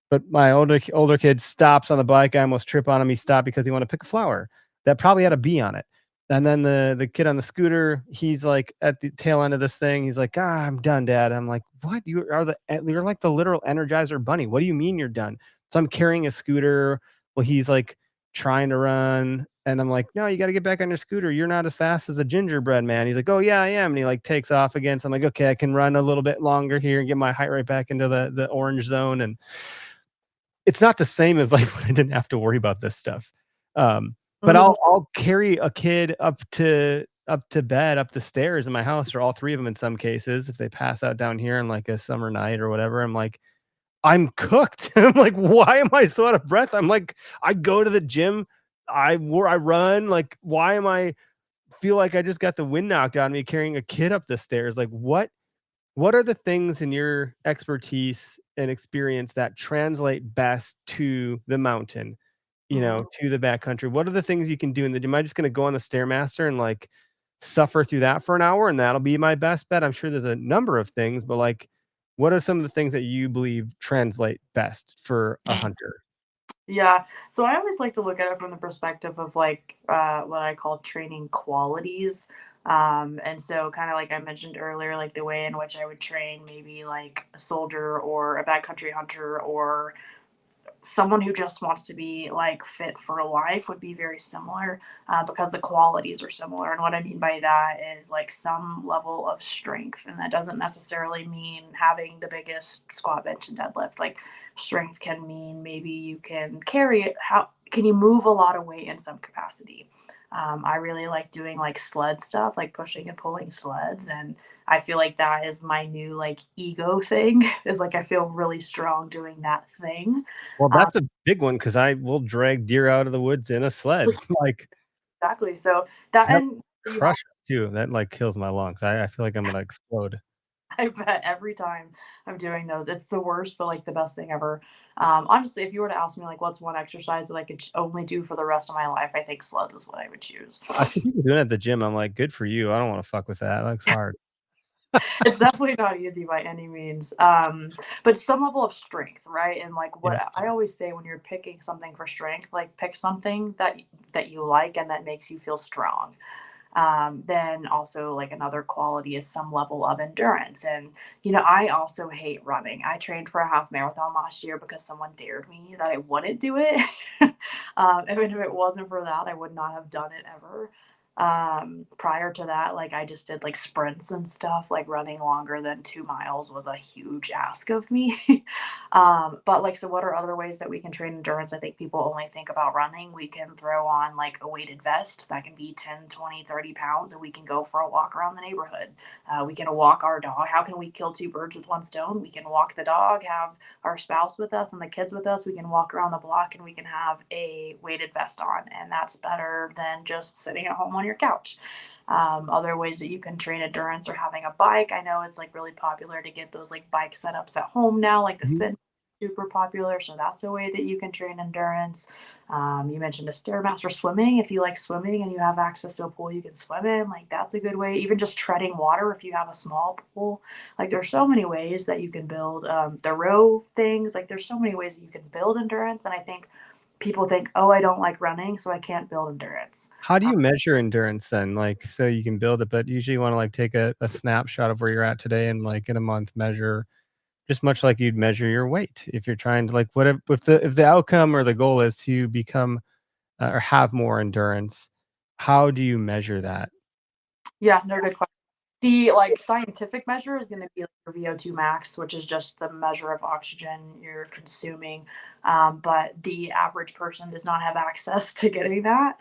But my older kid stops on the bike. I almost trip on him. He stopped because he wanted to pick a flower that probably had a bee on it. And then the kid on the scooter, he's like at the tail end of this thing. He's like, I'm done, Dad. I'm like, what? You're like the literal Energizer Bunny. What do you mean you're done? So I'm carrying a scooter. Well, he's like trying to run. And I'm like, no, you got to get back on your scooter. You're not as fast as a gingerbread man. He's like, oh yeah, I am. And he like takes off again. So I'm like, okay, I can run a little bit longer here and get my height right back into the orange zone. And it's not the same as like when I didn't have to worry about this stuff. But Mhm. I'll carry a kid up to bed, up the stairs in my house, or all 3 of them in some cases, if they pass out down here on like a summer night or whatever. I'm like, I'm cooked. I'm like, why am I so out of breath? I'm like, I go to the gym, I run. Like, why am I feel like I just got the wind knocked out of me carrying a kid up the stairs? Like, what are the things in your expertise and experience that translate best to the mountain, Mhm. to the backcountry? What are the things you can do in the am I just gonna go on the Stairmaster and, like, suffer through that for an hour and that'll be my best bet? I'm sure there's a number of things, but, like, what are some of the things that you believe translate best for a hunter? Yeah. So I always like to look at it from the perspective of like what I call training qualities. And so kind of like I mentioned earlier, like the way in which I would train maybe like a soldier or a backcountry hunter or someone who just wants to be like fit for life would be very similar because the qualities are similar. And what I mean by that is like some level of strength. And that doesn't necessarily mean having the biggest squat, bench, and deadlift. Like strength can mean maybe you can carry it. How can you move a lot of weight in some capacity? I really like doing like sled stuff, like pushing and pulling sleds. And I feel like that is my new like ego thing is like I feel really strong doing that thing. Well, Um, that's a big one because I will drag deer out of the woods in a sled. Like, exactly. So that that and you have crush it too. That, like, kills my lungs. I feel like I'm gonna explode. I bet every time I'm doing those, it's the worst, but like the best thing ever. Honestly, if you were to ask me like what's one exercise that I could only do for the rest of my life, I think sleds is what I would choose. I see people doing it at the gym. I'm like, good for you. I don't wanna fuck with that. That looks hard. It's definitely not easy by any means. But some level of strength, right? And like what Yeah. I always say when you're picking something for strength, like pick something that you like and that makes you feel strong. Then also like another quality is some level of endurance. And I also hate running. I trained for a half marathon last year because someone dared me that I wouldn't do it. Even if it wasn't for that, I would not have done it ever. Prior to that, like I just did like sprints and stuff, like running longer than 2 miles was a huge ask of me. But like, so what are other ways that we can train endurance? I think people only think about running. We can throw on like a weighted vest that can be 10, 20, 30 pounds, and we can go for a walk around the neighborhood. We can walk our dog. How can we kill 2 birds with 1 stone? We can walk the dog, have our spouse with us and the kids with us. We can walk around the block and we can have a weighted vest on. And that's better than just sitting at home on your couch. Other ways that you can train endurance are having a bike. I know it's like really popular to get those like bike setups at home now, like the Mhm. spin. super popular, so that's a way that you can train endurance. You mentioned a stairmaster. Swimming, if you like swimming and you have access to a pool you can swim in, like that's a good way. Even just treading water if you have a small pool. Like there's so many ways that you can build the row things. Like there's so many ways that you can build endurance, and I think people think, oh, I don't like running, so I can't build endurance. How do you measure endurance then? Like, so you can build it, but usually you want to like take a snapshot of where you're at today and like in a month measure just much like you'd measure your weight. If you're trying to like whatever if the outcome or the goal is to become or have more endurance, how do you measure that? Yeah, no, good question. The, like, scientific measure is gonna be like your VO2 max, which is just the measure of oxygen you're consuming, but the average person does not have access to getting that.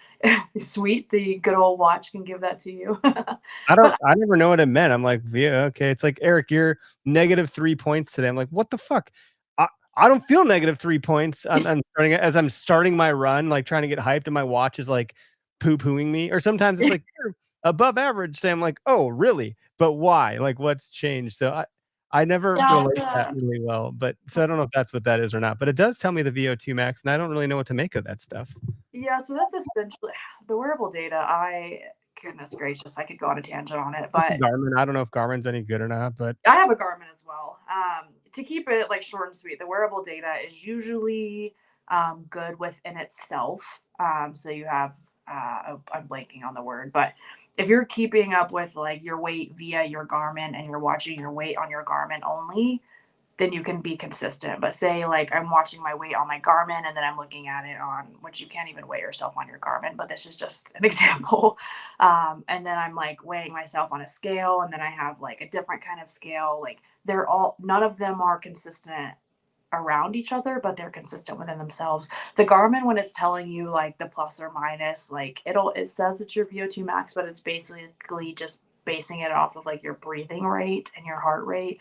Sweet, the good old watch can give that to you. But I never know what it meant. I'm like, yeah, okay. It's like, Eric, you're -3 points today. I'm like, what the fuck? I, I don't feel -3 points. I'm starting my run, like trying to get hyped, and my watch is like poo-pooing me. Or sometimes it's like you're above average today. I'm like, oh, really? But why? Like, what's changed? So I never relate that yeah, really well. But so I don't know if that's what that is or not. But it does tell me the VO2 max, and I don't really know what to make of that stuff. yeah, so that's essentially the wearable data. I goodness gracious, I could go on a tangent on it, It's a but Garmin. I don't know if Garmin's any good or not, but I have a Garmin as well. To keep it like short and sweet, the wearable data is usually good within itself. So you have, oh, I'm blanking on the word, but if you're keeping up with like your weight via your Garmin and you're watching your weight on your Garmin only, then you can be consistent. But say like I'm watching my weight on my Garmin and then I'm looking at it on, which you can't even weigh yourself on your Garmin, but this is just an example. And then I'm like weighing myself on a scale, and then I have like a different kind of scale. Like they're all, none of them are consistent around each other, but they're consistent within themselves. The Garmin, when it's telling you like the plus or minus, like it says it's your VO2 max, but it's basically just basing it off of like your breathing rate and your heart rate.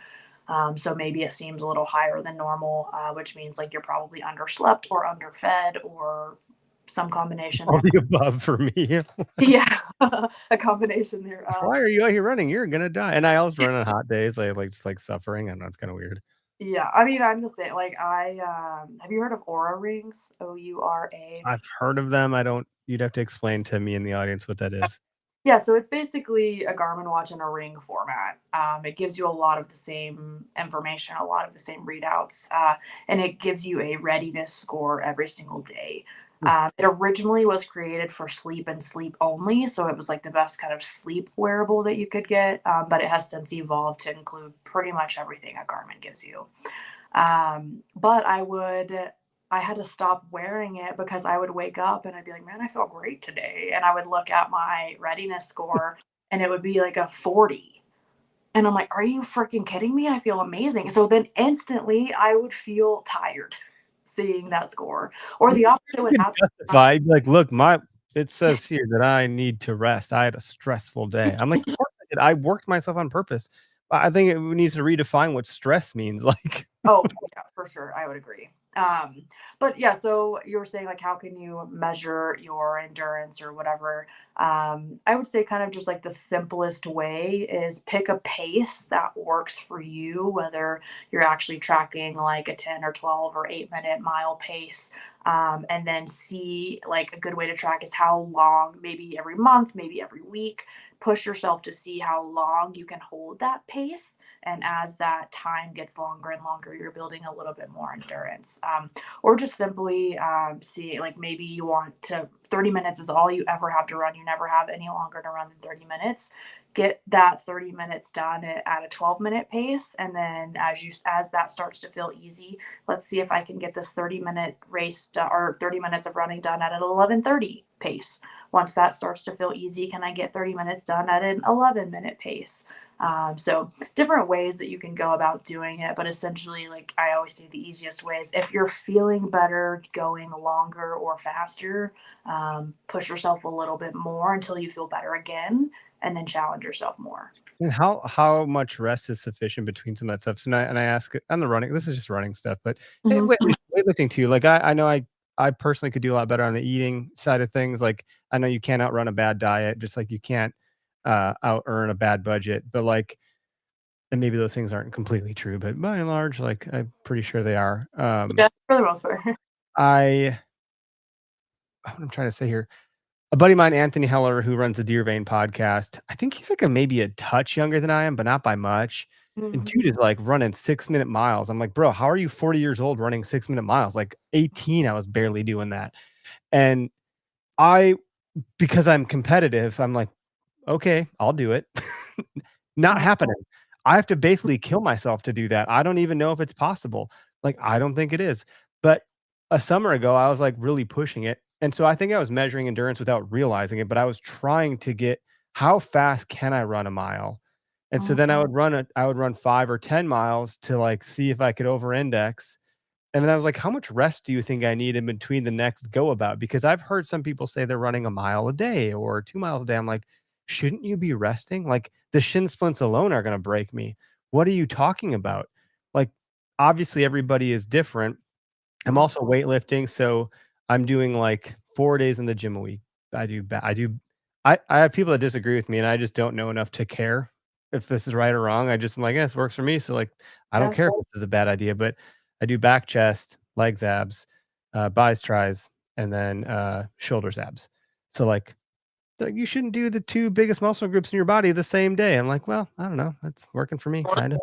So maybe it seems a little higher than normal, which means like you're probably underslept or underfed or some combination all there. the above for me. Yeah, a combination there. Why are you out here running? You're gonna die. And I always run on hot days, like just like suffering. I know it's kind of weird. Yeah, I mean, I'm the same. Like have you heard of Aura rings? OURA. I've heard of them. I don't. You'd have to explain to me in the audience what that is. Yeah, so it's basically a Garmin watch in a ring format. It gives you a lot of the same information, a lot of the same readouts, and it gives you a readiness score every single day. Hmm. It originally was created for sleep and sleep only, so it was like the best kind of sleep wearable that you could get, but it has since evolved to include pretty much everything a Garmin gives you. But I had to stop wearing it because I would wake up and I'd be like, man, I feel great today. And I would look at my readiness score and it would be like a 40. And I'm like, are you freaking kidding me? I feel amazing. So then instantly I would feel tired seeing that score. Or You the opposite would can happen. justify. You'd be like, look, my it says here that I need to rest. I had a stressful day. I'm like, of course I did. I worked myself on purpose. I think it needs to redefine what stress means. Like, Oh, yeah, for sure. I would agree. But yeah, so you were saying like how can you measure your endurance or whatever? I would say kind of just like the simplest way is pick a pace that works for you, whether you're actually tracking like a 10 or 12 or 8 minute mile pace. And then see like a good way to track is how long, maybe every month, maybe every week, push yourself to see how long you can hold that pace, and as that time gets longer and longer, you're building a little bit more endurance. Or just simply see, like maybe you want to, 30 minutes is all you ever have to run. You never have any longer to run than 30 minutes. Get that 30 minutes done at a 12-minute pace. And then as that starts to feel easy, let's see if I can get this 30-minute race or 30 minutes of running done at an 11:30 pace. Once that starts to feel easy, can I get 30 minutes done at an 11-minute pace? So different ways that you can go about doing it, but essentially, like I always say, the easiest way is if you're feeling better going longer or faster, push yourself a little bit more until you feel better again, and then challenge yourself more. and how much rest is sufficient between some of that stuff? So now, and I ask on the running. This is just running stuff, but Mhm. weightlifting too. Like I know I personally could do a lot better on the eating side of things. Like I know you can't outrun a bad diet, just like you can't out earn a bad budget. But like and maybe those things aren't completely true, but by and large, like I'm pretty sure they are. Yeah, for the most part. I what I'm trying to say here. A buddy of mine, Anthony Heller, who runs the Deer Vein podcast, I think he's like maybe a touch younger than I am, but not by much. And Mhm. dude is like running 6-minute miles. I'm like, bro, how are you 40 years old running 6-minute miles? Like 18, I was barely doing that. And I, because I'm competitive, I'm like, okay, I'll do it. Not happening. I have to basically kill myself to do that. I don't even know if it's possible. Like, I don't think it is. But a summer ago, I was like really pushing it. And so I think I was measuring endurance without realizing it, but I was trying to get how fast can I run a mile? And so then I would run 5 or 10 miles to like see if I could over index. And then I was like, how much rest do you think I need in between the next go about? Because I've heard some people say they're running a mile a day or 2 miles a day. I'm like, shouldn't you be resting? Like the shin splints alone are going to break me. What are you talking about? Like, obviously, everybody is different. I'm also weightlifting, so I'm doing like 4 days in the gym a week. I have people that disagree with me, and I just don't know enough to care if this is right or wrong. I just am like, "Yeah, this works for me." So like, I don't Yeah. care if this is a bad idea, but I do back, chest, legs, abs, bis, tris, and then shoulders, abs. So like you shouldn't do the 2 biggest muscle groups in your body the same day. I'm like, well, I don't know. That's working for me, kind of.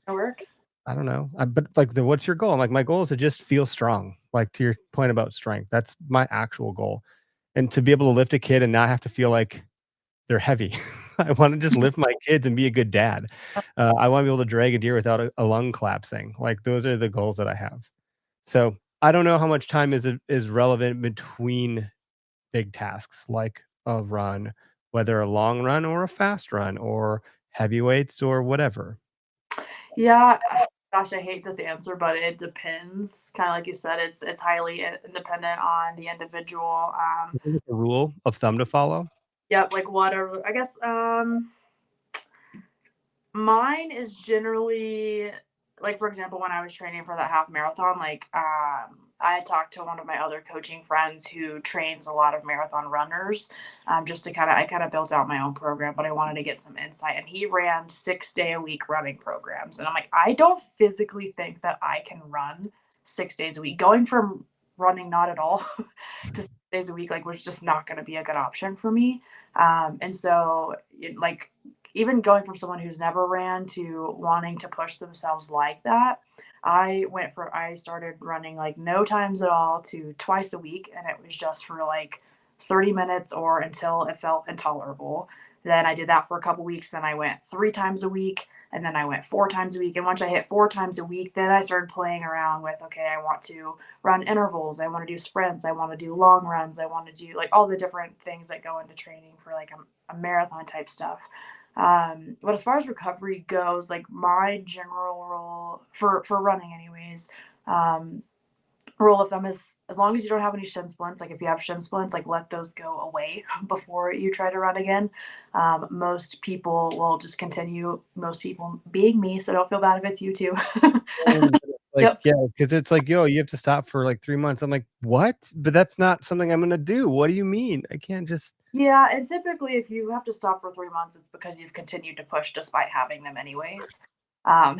It works. I don't know. But like what's your goal? I'm like, my goal is to just feel strong. Like to your point about strength, that's my actual goal. And to be able to lift a kid and not have to feel like they're heavy. I want to just lift my kids and be a good dad. I want to be able to drag a deer without a lung collapsing. Like those are the goals that I have. So I don't know how much time is relevant between big tasks like a run, whether a long run or a fast run or heavy weights or whatever. Yeah, gosh, I hate this answer, but it depends. Kind of like you said, it's highly dependent on the individual. Is there like a rule of thumb to follow? Yep, like whatever. I guess mine is generally like, for example, when I was training for that half marathon, like I had talked to one of my other coaching friends who trains a lot of marathon runners, just to I kind of built out my own program, but I wanted to get some insight. And he ran 6 day a week running programs, and I'm like, I don't physically think that I can run 6 days a week. Going from running not at all to 6 days a week like was just not going to be a good option for me. And so like even going from someone who's never ran to wanting to push themselves like that, I started running like no times at all to twice a week, and it was just for like 30 minutes or until it felt intolerable. Then I did that for a couple weeks, then I went 3 times a week, and then I went 4 times a week. And once I hit 4 times a week, then I started playing around with, okay, I want to run intervals, I want to do sprints, I want to do long runs, I want to do like all the different things that go into training for like a marathon type stuff. But as far as recovery goes, like my general rule for running anyways, um, rule of thumb is as long as you don't have any shin splints, like if you have shin splints, like let those go away before you try to run again. Most people will just continue, most people being me, so don't feel bad if it's you too. Like, Yep. yeah, because it's like, yo, you have to stop for like 3 months. I'm like, what? But that's not something I'm gonna do. What do you mean? I can't just Yeah, and typically if you have to stop for 3 months, it's because you've continued to push despite having them anyways. Um,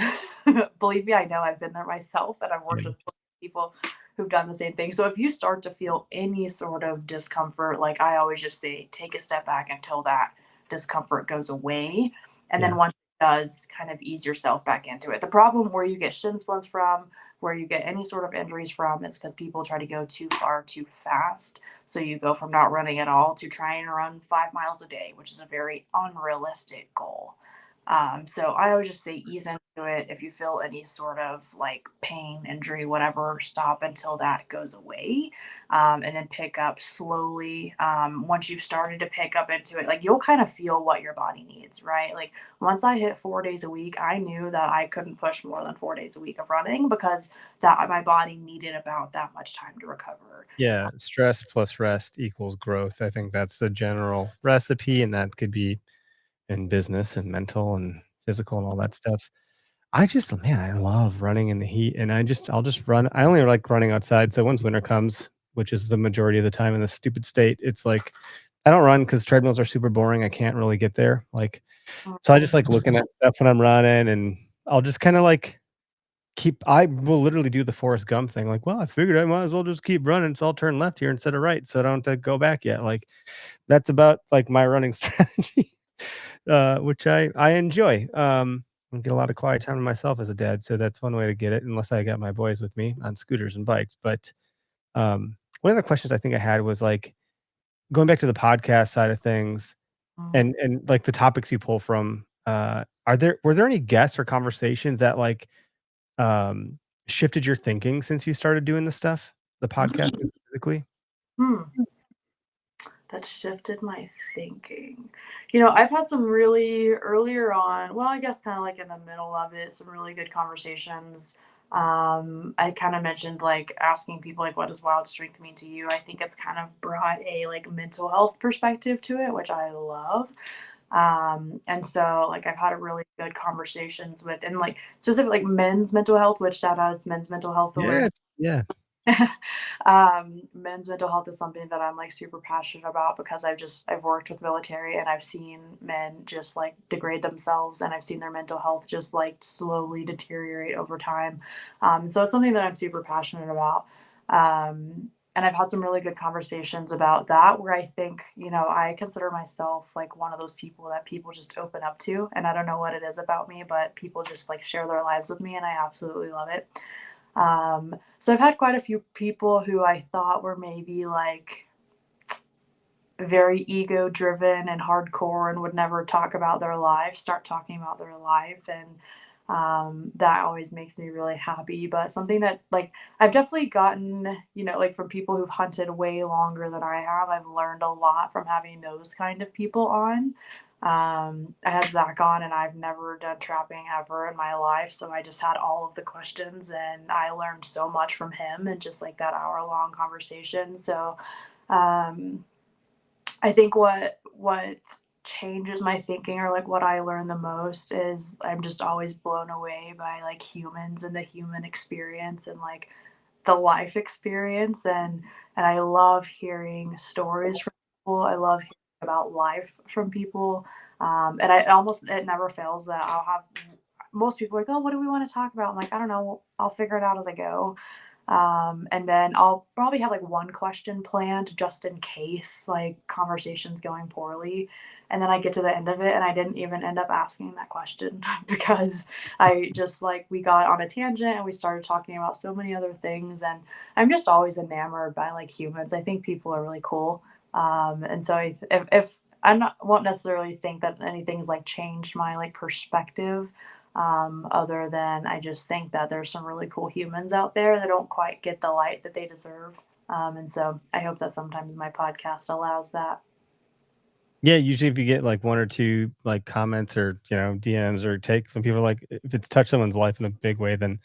believe me, I know I've been there myself, and I've worked yeah. with people who've done the same thing. So if you start to feel any sort of discomfort, like I always just say, take a step back until that discomfort goes away. And then Yeah. once it does, kind of ease yourself back into it. The problem where you get shin splints from, where you get any sort of injuries from, is because people try to go too far too fast. So you go from not running at all to trying to run 5 miles a day, which is a very unrealistic goal. So I always just say ease into it. If you feel any sort of like pain, injury, whatever, stop until that goes away, and then pick up slowly. Once you've started to pick up into it, like you'll kind of feel what your body needs, right? Like once I hit 4 days a week, I knew that I couldn't push more than 4 days a week of running because that my body needed about that much time to recover. Yeah. Stress plus rest equals growth. I think that's the general recipe, and that could be in business and mental and physical and all that stuff. I just, man, I love running in the heat, and I'll just run. I only like running outside. So once winter comes, which is the majority of the time in this stupid state, it's like I don't run because treadmills are super boring. I can't really get there. Like, so I just like Mhm. looking at stuff when I'm running, and I'll just kind of like I will literally do the Forrest Gump thing. Like, well, I figured I might as well just keep running, so I'll turn left here instead of right, so I don't have to go back yet. Like, that's about like my running strategy, which I enjoy. I get a lot of quiet time to myself as a dad, so that's one way to get it. Unless I got my boys with me on scooters and bikes. But one of the questions I think I had was like going back to the podcast side of things, and like the topics you pull from. Were there any guests or conversations that like um, shifted your thinking since you started doing this stuff, the podcast specifically? Hmm. That shifted my thinking. You know, I've had some really earlier on, well, I guess kind of like in the middle of it, some really good conversations. I kind of mentioned like asking people like, what does wild strength mean to you? I think it's kind of brought a like mental health perspective to it, which I love. And so like I've had a really good conversations with and like specific like men's mental health, which shout out it's men's mental health Yeah, awareness. yeah. Men's mental health is something that I'm like super passionate about because I've worked with military and I've seen men just like degrade themselves and I've seen their mental health just like slowly deteriorate over time. So it's something that I'm super passionate about. And I've had some really good conversations about that where I think, you know, I consider myself like one of those people that people just open up to. And I don't know what it is about me, but people just like share their lives with me and I absolutely love it. So I've had quite a few people who I thought were maybe like very ego driven and hardcore and would never talk about their life, start talking about their life. And that always makes me really happy. But something that like I've definitely gotten, you know, like from people who've hunted way longer than I have, I've learned a lot from having those kind of people on. I had Zach on, and I've never done trapping ever in my life. So I just had all of the questions, and I learned so much from him and just like that hour long conversation. So, um, I think what changes my thinking or like what I learn the most is I'm just always blown away by like humans and the human experience and like the life experience and I love hearing stories from people. I love hearing about life from people. And I almost it never fails that I'll have most people are like, oh, what do we want to talk about? I'm like, I don't know. I'll figure it out as I go. And then I'll probably have like one question planned just in case like conversation's going poorly. And then I get to the end of it and I didn't even end up asking that question because I just like we got on a tangent and we started talking about so many other things. And I'm just always enamored by like humans. I think people are really cool. And so if I'm not won't necessarily think that anything's like changed my like perspective other than I just think that there's some really cool humans out there that don't quite get the light that they deserve. And so I hope that sometimes my podcast allows that. Yeah, usually if you get like one or two like comments or, DMs or take from people like if it's touched someone's life in a big way, then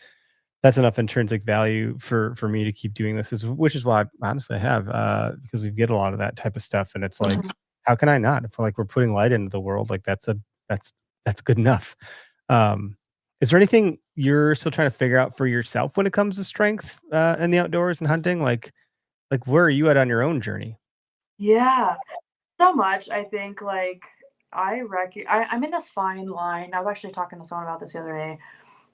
that's enough intrinsic value for me to keep doing this. Which is why honestly I have because we get a lot of that type of stuff, and it's like, Mhm. how can I not? If like we're putting light into the world, like that's that's good enough. Um, is there anything you're still trying to figure out for yourself when it comes to strength in the outdoors and hunting? Like where are you at on your own journey? Yeah, so much. I think like I'm in this fine line. I was actually talking to someone about this the other day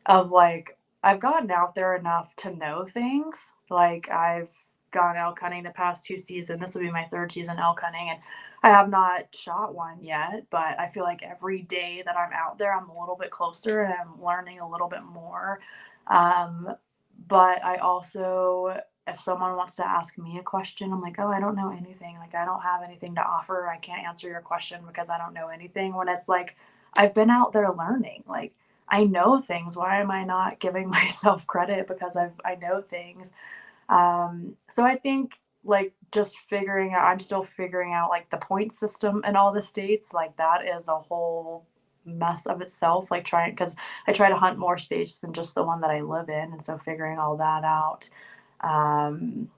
of like I've gotten out there enough to know things. Like I've gone elk hunting the past 2 seasons. This will be my third season elk hunting, and I have not shot one yet. But I feel like every day that I'm out there, I'm a little bit closer and I'm learning a little bit more. Um, but I also, if someone wants to ask me a question, I'm like, oh, I don't know anything. Like I don't have anything to offer. I can't answer your question because I don't know anything. When it's like I've been out there learning, like I know things. Why am I not giving myself credit because I know things? So I think like just figuring out, I'm still figuring out like the point system in all the states. Like that is a whole mess of itself. Like trying because I try to hunt more states than just the one that I live in, and so figuring all that out. Um,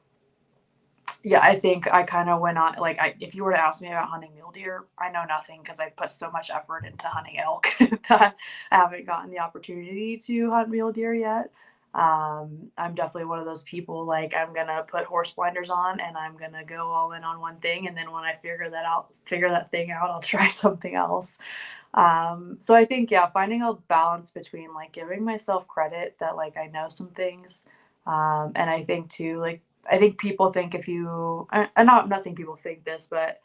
yeah, I think I kind of went on like if you were to ask me about hunting mule deer, I know nothing because I put so much effort into hunting elk that I haven't gotten the opportunity to hunt mule deer yet. I'm definitely one of those people, like, I'm gonna put horse blinders on and I'm gonna go all in on one thing, and then when I figure that thing out, I'll try something else. So I think, yeah, finding a balance between, like, giving myself credit that, like, I know some things, and I think too, like, I think people think if you I'm not saying people think this, but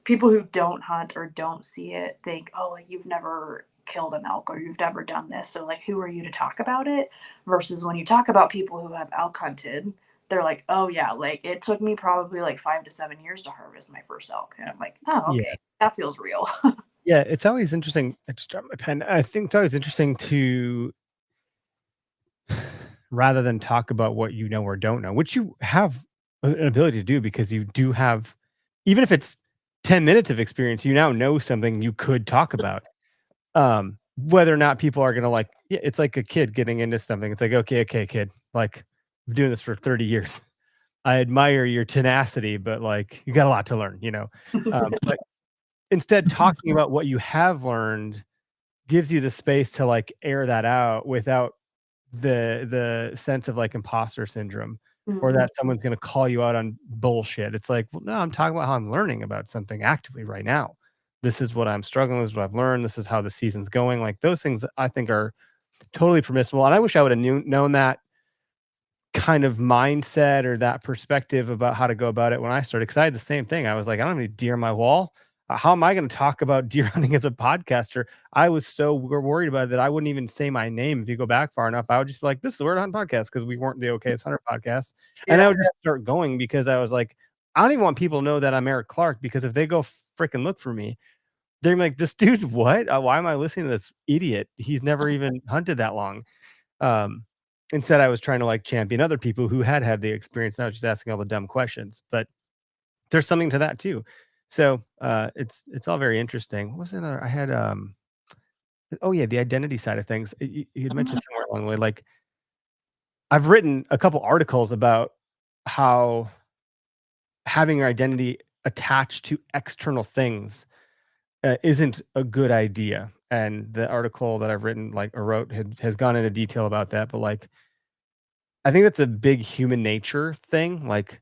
people who don't hunt or don't see it think, "Oh, like, you've never killed an elk or you've never done this, so, like, who are you to talk about it?" Versus when you talk about people who have elk hunted, they're like, "Oh, yeah, like, it took me probably, like, 5 to 7 years to harvest my first elk." And I'm like, "Oh, Yeah. okay. That feels real." Yeah, it's always interesting. I just dropped my pen. I think it's always interesting to rather than talk about what you know or don't know, which you have an ability to do because you do have, even if it's 10 minutes of experience, you now know something you could talk about. Whether or not people are gonna like, yeah, it's like a kid getting into something. It's like, okay, kid, like I'm doing this for 30 years. I admire your tenacity, but like you got a lot to learn, you know. But instead, talking about what you have learned gives you the space to like air that out without the sense of like imposter syndrome or Mhm. that someone's going to call you out on bullshit. It's like, well, no, I'm talking about how I'm learning about something actively right now. This is what I'm struggling with, this is what I've learned. This is how the season's going. Like those things I think are totally permissible. And I wish I would have known that kind of mindset or that perspective about how to go about it when I started. Cause I had the same thing. I was like, I don't have any deer on my wall. How am I going to talk about deer hunting as a podcaster? I was so worried about it that I wouldn't even say my name. If you go back far enough, I would just be like, this is the Word Hunt podcast because we weren't the OK's Hunter podcast. And Yeah. I would just start going because I was like, I don't even want people to know that I'm Eric Clark because if they go freaking look for me, they're like, this dude, what? Why am I listening to this idiot? He's never even hunted that long. Um, Instead, I was trying to like champion other people who had the experience. And I was just asking all the dumb questions, but there's something to that too. So it's all very interesting. What was the other? I had oh yeah, the identity side of things. You'd mentioned somewhere along the way. Like I've written a couple articles about how having your identity attached to external things isn't a good idea. And the article that I've written, like or wrote, has gone into detail about that. But like I think that's a big human nature thing. Like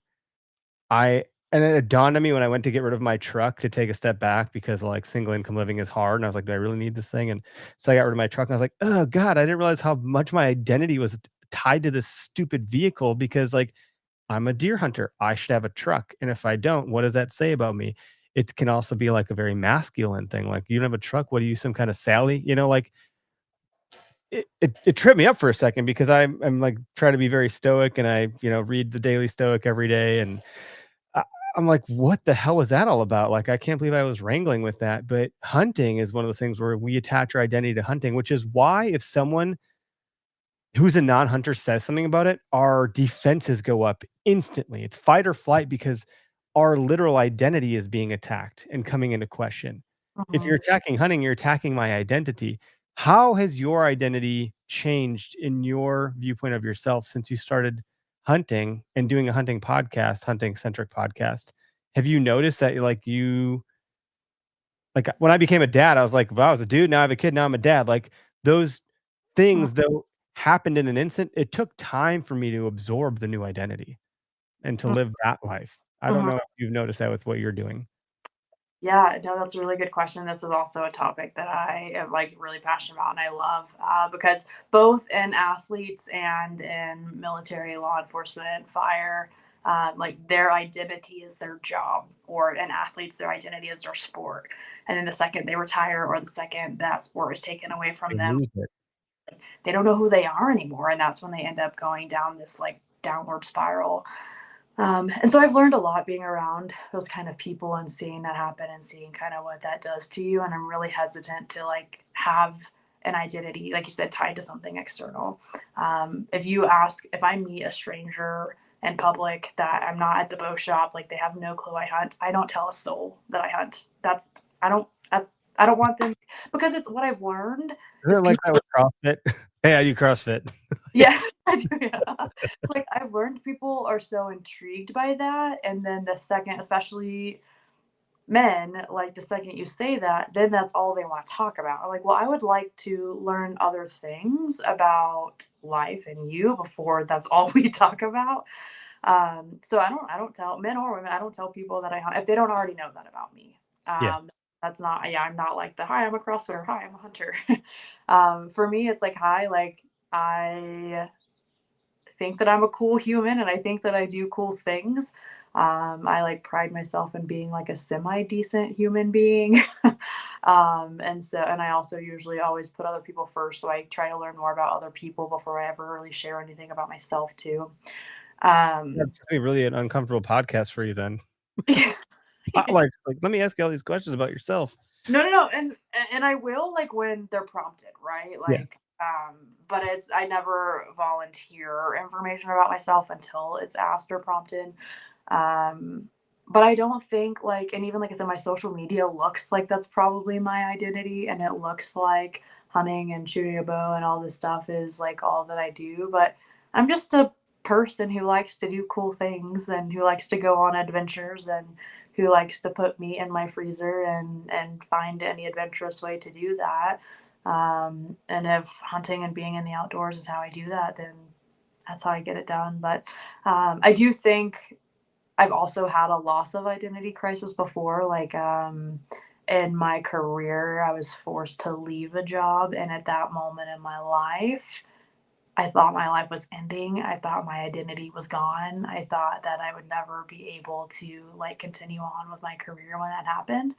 I and it dawned on me when I went to get rid of my truck to take a step back because like single income living is hard. And I was like, do I really need this thing? And so I got rid of my truck and I was like, oh God, I didn't realize how much my identity was tied to this stupid vehicle because like I'm a deer hunter. I should have a truck. And if I don't, what does that say about me? It can also be like a very masculine thing. Like you don't have a truck. What are you, some kind of Sally? You know, like it tripped me up for a second because I'm like trying to be very stoic and I, read the Daily Stoic every day. And I, I'm like, what the hell was that all about? Like, I can't believe I was wrangling with that. But hunting is one of those things where we attach our identity to hunting, which is why if someone who's a non-hunter says something about it, our defenses go up instantly. It's fight or flight because our literal identity is being attacked and coming into question. If you're Mhm. attacking hunting, you're attacking my identity. How has your identity changed in your viewpoint of yourself since you started hunting and doing a hunting podcast, hunting centric podcast? Have you noticed that like when I became a dad, I was like, if I was a dude, now I have a kid, now I'm a dad. Like those things though happened in an instant. It took time for me to absorb the new identity and to live that life. I don't Mhm. know if you've noticed that with what you're doing. Yeah, no, that's a really good question. This is also a topic that I am like really passionate about and I love because both in athletes and in military, law enforcement, fire, like their identity is their job, or in athletes, their identity is their sport. And then the second they retire or the second that sport is taken away from They them, lose it. they don't know who they are anymore. And that's when they end up going down this like downward spiral. And so I've learned a lot being around those kind of people and seeing that happen and seeing kind of what that does to you. And I'm really hesitant to like have an identity, like you said, tied to something external. If I meet a stranger in public that I'm not at the bow shop, like they have no clue I hunt, I don't tell a soul that I hunt. I don't want them because it's what I've learned Isn't is it like people. that with CrossFit? Hey, I do CrossFit. Yeah, I do, yeah. Like, I've learned people are so intrigued by that, and then the second especially men, like the second you say that, then that's all they want to talk about. I'm like, well, I would like to learn other things about life and you before that's all we talk about. So I don't tell men or women, I don't tell people that I hunt if they don't already know that about me. Yeah. That's not, yeah, I'm not like the hi, I'm a CrossFitter, hi, I'm a hunter. For me, it's like hi, like I think that I'm a cool human and I think that I do cool things. I like pride myself in being like a semi decent human being. And I also usually always put other people first. So I try to learn more about other people before I ever really share anything about myself too. Um, That's gonna be really an uncomfortable podcast for you then. no, Like, let me ask you all these questions about yourself. no, no. And I will like when they're prompted, right? Yeah. Like, but I never volunteer information about myself until it's asked or prompted. Um, but I don't think like, and even like I said, my social media looks like that's probably my identity, and it looks like hunting and shooting a bow and all this stuff is like all that I do. But I'm just a person who likes to do cool things and who likes to go on adventures and who likes to put meat in my freezer and find any adventurous way to do that. And if hunting and being in the outdoors is how I do that, then that's how I get it done. But I do think I've also had a loss of identity crisis before. Like, in my career, I was forced to leave a job. And at that moment in my life, I thought my life was ending. I thought my identity was gone. I thought that I would never be able to like continue on with my career when that happened.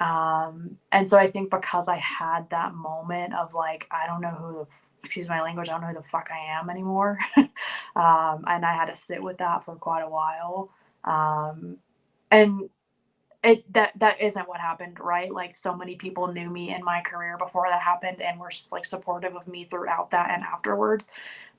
And so I think because I had that moment of like, I don't know who the, excuse my language, I don't know who the fuck I am anymore. And I had to sit with that for quite a while. Um, and that isn't what happened, right? Like so many people knew me in my career before that happened and were like supportive of me throughout that and afterwards.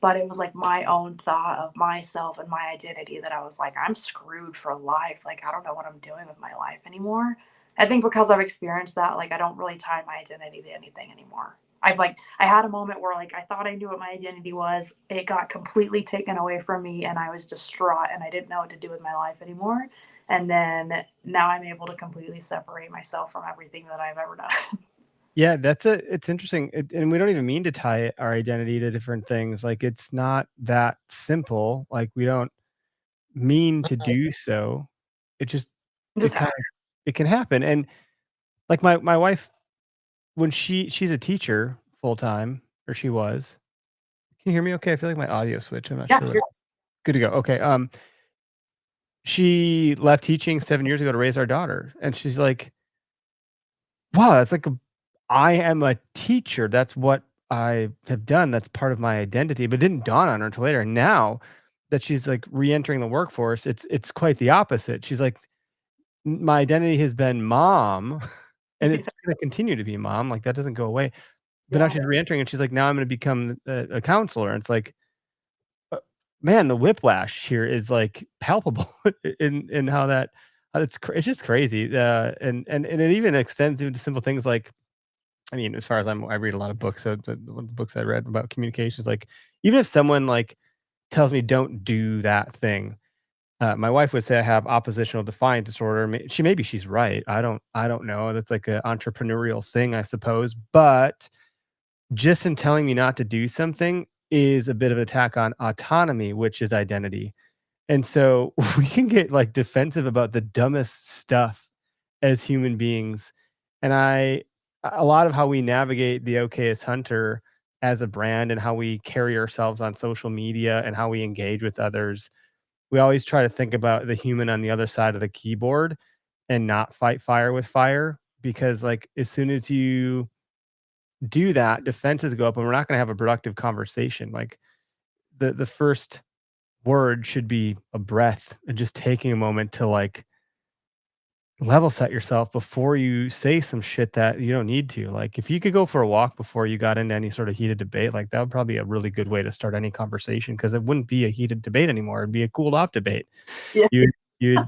But it was like my own thought of myself and my identity that I was like, I'm screwed for life. Like I don't know what I'm doing with my life anymore. I think because I've experienced that, like I don't really tie my identity to anything anymore. I had a moment where like I thought I knew what my identity was. It got completely taken away from me and I was distraught and I didn't know what to do with my life anymore. And then now I'm able to completely separate myself from everything that I've ever done. Yeah, it's interesting, and we don't even mean to tie our identity to different things, like, it's not that simple, like, we don't mean to do so. It just Just it have kinda it can happen, and, like, my wife, when she's a teacher full time, or she was. Can you hear me okay? I feel like my audio switched, I'm not yeah, sure what. you're Good to go, okay, she left teaching 7 years ago to raise our daughter, and she's like, "Wow, that's like a I am a teacher. That's what I have done. That's part of my identity." But it didn't dawn on her until later. And now that she's like re-entering the workforce, it's quite the opposite. She's like, My identity has been mom, and yeah, it's gonna continue to be mom. Like that doesn't go away." But now yeah, she's re-entering and she's like, "Now I'm gonna become a counselor." And it's like, uh, man, the whiplash here is like palpable in how it's just crazy. And it even extends even to simple things like, I mean, as far as I read a lot of books, so one of the books I read about communications, like, even if someone, like, tells me don't do that thing, my wife would say I have oppositional defiant disorder. Maybe she's right. I don't know. That's like an entrepreneurial thing, I suppose. But just in telling me not to do something is a bit of an attack on autonomy, which is identity. And so we can get like defensive about the dumbest stuff as human beings. And a lot of how we navigate the okayest hunter as a brand and how we carry ourselves on social media and how we engage with others, we always try to think about the human on the other side of the keyboard and not fight fire with fire, because like as soon as you do that, defenses go up and we're not going to have a productive conversation. Like the first word should be a breath and just taking a moment to like level set yourself before you say some shit that you don't need to. Like if you could go for a walk before you got into any sort of heated debate, like that would probably be a really good way to start any conversation, because it wouldn't be a heated debate anymore. It'd be a cooled off debate. yeah. You'd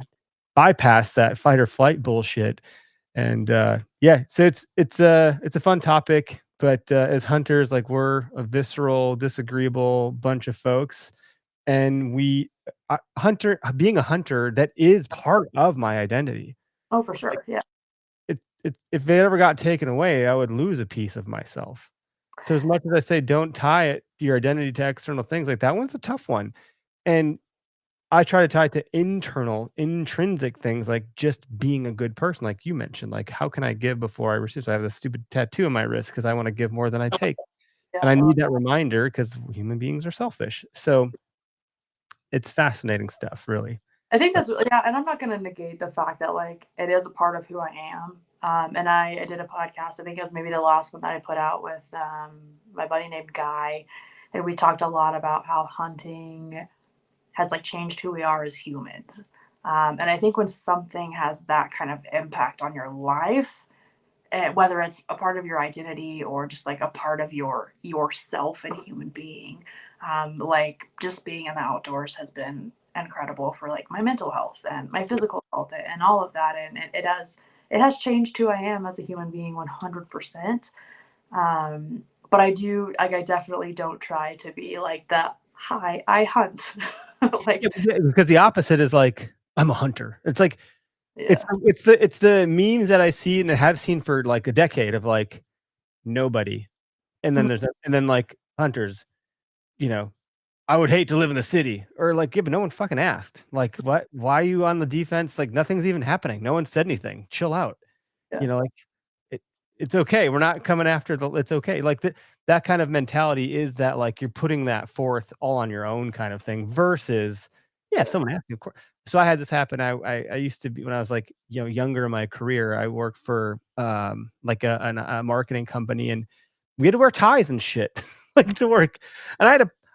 bypass that fight or flight bullshit. And yeah, so it's a fun topic, but as hunters, like we're a visceral, disagreeable bunch of folks, and we hunter being a hunter, that is part of my identity. Oh, for Like sure. Yeah. it if it ever got taken away, I would lose a piece of myself. So as much as I say don't tie it your identity to external things, like that one's a tough one. And I try to tie it to internal, intrinsic things like just being a good person, like you mentioned. Like, how can I give before I receive? So I have this stupid tattoo on my wrist because I want to give more than I take. Yeah. And I need that reminder because human beings are selfish. So it's fascinating stuff, really. I think But that's yeah, and I'm not gonna negate the fact that, like, it is a part of who I am. And I did a podcast, I think it was maybe the last one that I put out with, my buddy named Guy, and we talked a lot about how hunting has, like, changed who we are as humans. And I think when something has that kind of impact on your life, whether it's a part of your identity or just like a part of yourself and human being, like just being in the outdoors has been incredible for like my mental health and my physical health and all of that, and it has changed who I am as a human being 100%. But I definitely don't try to be like the hi I hunt. yeah, Like, because the opposite is like, I'm a hunter. It's like yeah. it's the memes that I see and I have seen for like a decade of like nobody. And then Mhm. and then like hunters, you know, I would hate to live in the city or like, yeah, but no one fucking asked. Like, what? Why are you on the defense? Like, nothing's even happening. No one said anything. Chill out. Yeah. You know, like it, it's okay. We're not coming after it's okay. Like that kind of mentality is that like you're putting that forth all on your own kind of thing versus, yeah, if Yeah. someone asked me, of course. So I had this happen. I used to be when I was like, younger in my career, I worked for like a marketing company and we had to wear ties and shit like to work. And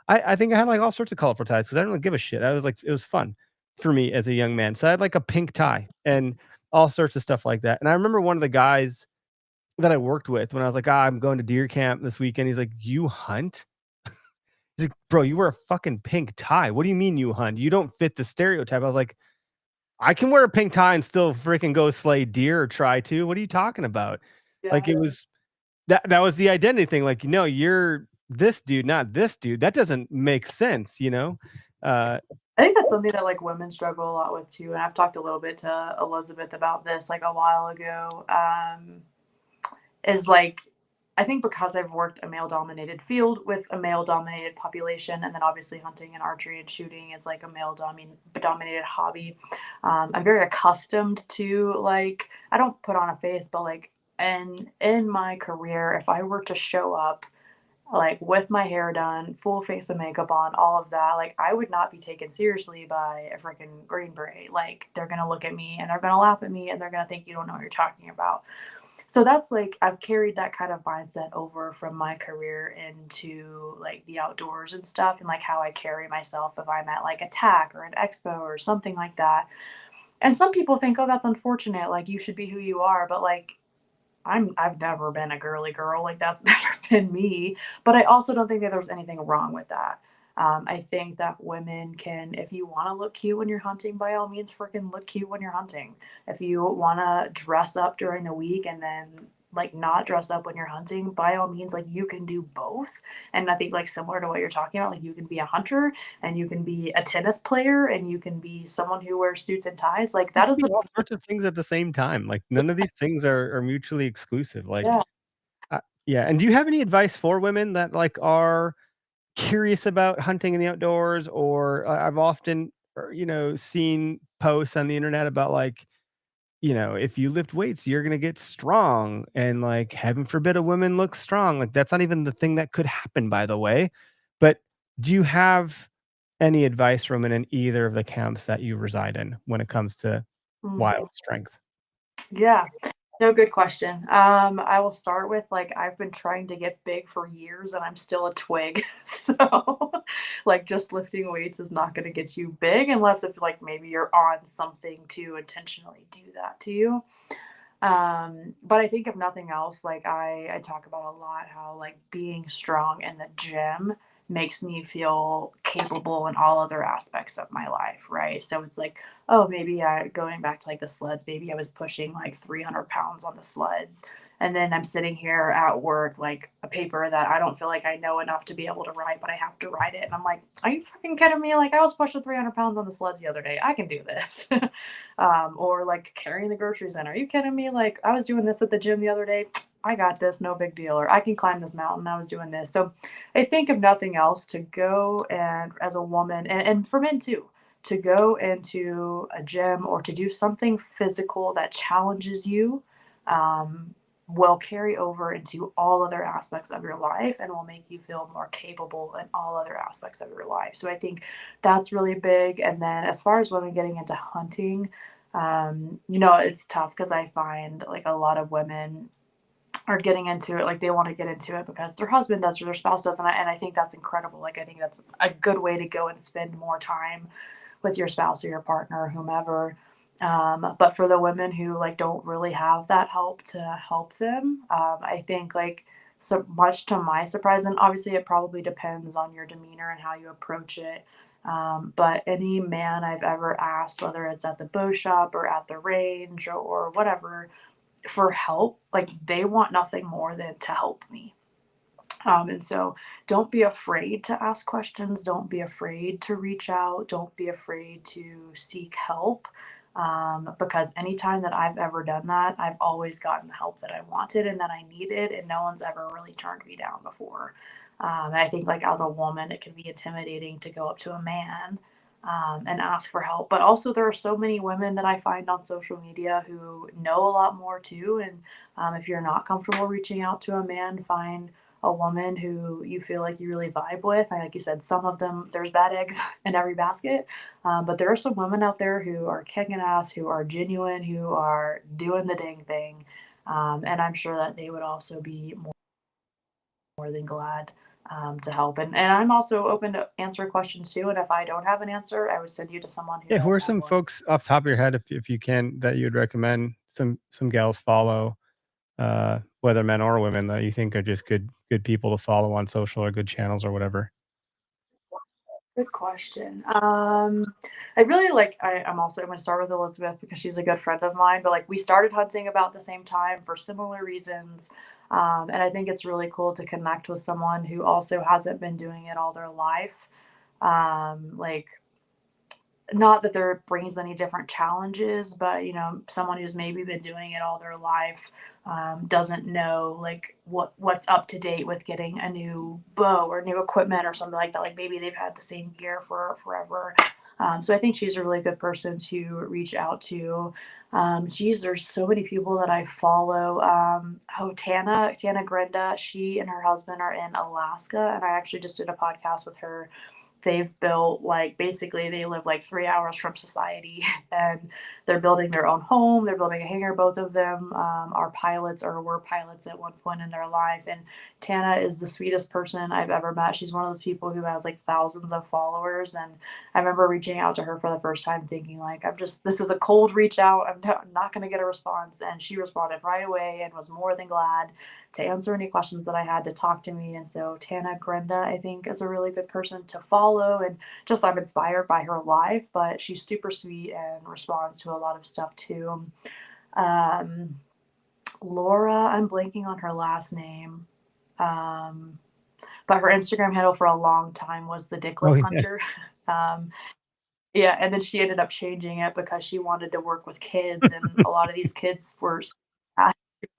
I think I had like all sorts of colorful ties because I don't really give a shit. I was like, it was fun for me as a young man. So I had like a pink tie and all sorts of stuff like that. And I remember one of the guys that I worked with when I was like, I'm going to deer camp this weekend. He's like, you hunt? He's like, bro, you wear a fucking pink tie. What do you mean you hunt? You don't fit the stereotype. I was like, I can wear a pink tie and still freaking go slay deer or try to. What are you talking about? Like Yeah. it was that was the identity thing. Like, no, you're this dude, not this dude. That doesn't make sense, you know? Uh, I think that's something that like women struggle a lot with too. And I've talked a little bit to Elizabeth about this like a while ago. Is like I think because I've worked a male dominated field with a male dominated population, and then obviously hunting and archery and shooting is like a male dominated hobby. I'm very accustomed to like I don't put on a face, but like in my career, if I were to show up like with my hair done, full face of makeup on, all of that, like I would not be taken seriously by a freaking Green Beret. Like they're gonna look at me and they're gonna laugh at me and they're gonna think you don't know what you're talking about. So that's like I've carried that kind of mindset over from my career into like the outdoors and stuff, and like how I carry myself if I'm at like a TAC or an expo or something like that. And some people think, oh, that's unfortunate. Like you should be who you are, but like I've never been a girly girl, like, that's never been me, but I also don't think that there's anything wrong with that. I think that women can if you wanna look cute when you're hunting, by all means, freaking look cute when you're hunting. If you wanna dress up during the week and then, like, not dress up when you're hunting, by all means, like, you can do both, and I think, like, similar to what you're talking about, like, you can be a hunter, and you can be a tennis player, and you can be someone who wears suits and ties, like, you that can is be the all sorts of things at the same time. Like none of these things are mutually exclusive. Like, yeah. yeah. And do you have any advice for women that like are curious about hunting in the outdoors? Or I've often, seen posts on the internet about like, if you lift weights, you're gonna get strong, and like, heaven forbid a woman looks strong. Like that's not even the thing that could happen, by the way. But do you have any advice from in either of the camps that you reside in when it comes to wild Mhm. strength? Yeah. No, good question. I will start with like I've been trying to get big for years and I'm still a twig. So like just lifting weights is not going to get you big unless if like maybe you're on something to intentionally do that to you. But I think if nothing else, like I talk about a lot how like being strong in the gym makes me feel capable in all other aspects of my life, right? So it's like, oh, maybe going back to like the sleds, maybe I was pushing like 300 pounds on the sleds. And then I'm sitting here at work, like a paper that I don't feel like I know enough to be able to write, but I have to write it. And I'm like, are you fucking kidding me? Like, I was pushing 300 pounds on the sleds the other day. I can do this. Or like carrying the groceries in. Are you kidding me? Like, I was doing this at the gym the other day. I got this, no big deal. Or I can climb this mountain. I was doing this. So I think if nothing else, to go and as a woman, and for men too, to go into a gym or to do something physical that challenges you, um, will carry over into all other aspects of your life and will make you feel more capable in all other aspects of your life. So I think that's really big. And then as far as women getting into hunting, it's tough because I find like a lot of women are getting into it, like they want to get into it because their husband does or their spouse doesn't. And I think that's incredible. Like I think that's a good way to go and spend more time with your spouse or your partner or whomever. But for the women who like don't really have that help to help them, I think like so much to my surprise, and obviously it probably depends on your demeanor and how you approach it. But any man I've ever asked, whether it's at the bow shop or at the range or whatever, for help, like they want nothing more than to help me. And so don't be afraid to ask questions. Don't be afraid to reach out. Don't be afraid to seek help. Because anytime that I've ever done that, I've always gotten the help that I wanted and that I needed, and no one's ever really turned me down before. And I think, like, as a woman, it can be intimidating to go up to a man and ask for help. But also, there are so many women that I find on social media who know a lot more too. And if you're not comfortable reaching out to a man, find a woman who you feel like you really vibe with. And like you said, some of them, there's bad eggs in every basket. But there are some women out there who are kicking ass, who are genuine, who are doing the dang thing. And I'm sure that they would also be more than glad to help. And I'm also open to answer questions too. And if I don't have an answer, I would send you to someone who Yeah, who does are have some one. folks off the top of your head, if you can, that you'd recommend some gals follow, whether men or women, that you think are just good people to follow on social or good channels or whatever? Good question. I'm going to start with Elizabeth because she's a good friend of mine, but like we started hunting about the same time for similar reasons. And I think it's really cool to connect with someone who also hasn't been doing it all their life. Like not that there brings any different challenges, but someone who's maybe been doing it all their life doesn't know like what's up to date with getting a new bow or new equipment or something like that. Like maybe they've had the same gear for forever. So I think she's a really good person to reach out to. Geez, there's so many people that I follow. Tana Grenda, she and her husband are in Alaska, and I actually just did a podcast with her. They've built like basically they live like 3 hours from society and they're building their own home. They're building a hangar. Both of them are pilots or were pilots at one point in their life. And Tana is the sweetest person I've ever met. She's one of those people who has like thousands of followers. And I remember reaching out to her for the first time thinking like, this is a cold reach out. I'm not going to get a response. And she responded right away and was more than glad to answer any questions that I had, to talk to me. And so Tana Grenda, I think, is a really good person to follow. And just I'm inspired by her life, but she's super sweet and responds to a lot of stuff too. Um, Laura, I'm blanking on her last name. But her Instagram handle for a long time was the Oh, Dickless yeah. Hunter. Um, yeah, and then she ended up changing it because she wanted to work with kids, and a lot of these kids were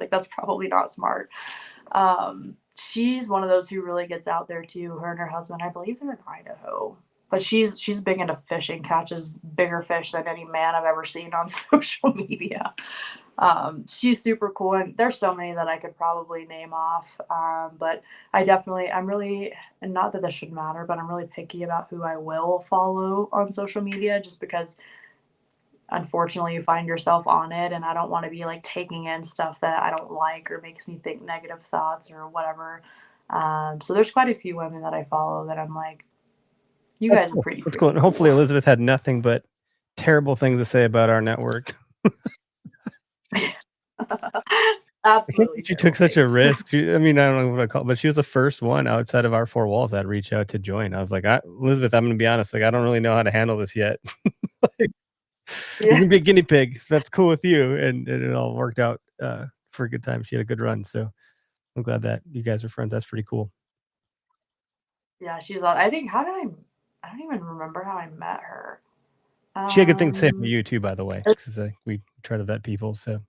like, that's probably not smart. She's one of those who really gets out there too. Her and her husband, I believe they're in Idaho, but she's big into fishing, catches bigger fish than any man I've ever seen on social media. She's super cool, and there's so many that I could probably name off. But I'm really, and not that this should matter, but I'm really picky about who I will follow on social media, just because unfortunately you find yourself on it, and I don't want to be like taking in stuff that I don't like or makes me think negative thoughts or whatever. So there's quite a few women that I follow that I'm like, you That's guys are cool. pretty That's cool. And freaking hopefully cool. Elizabeth had nothing but terrible things to say about our network. Absolutely She terrible took such a things. risk. I mean, I don't know what I call it, but she was the first one outside of our 4 walls that reached out to join. I was like, Elizabeth, I'm gonna be honest, like, I don't really know how to handle this yet. Like, you Yeah. can be a guinea pig if that's cool with you, and it all worked out, for a good time. She had a good run, so I'm glad that you guys are friends. That's pretty cool. Yeah, I think I don't even remember how I met her. She had good things to say about Um, you too, by the way, 'cause, we try to vet people, so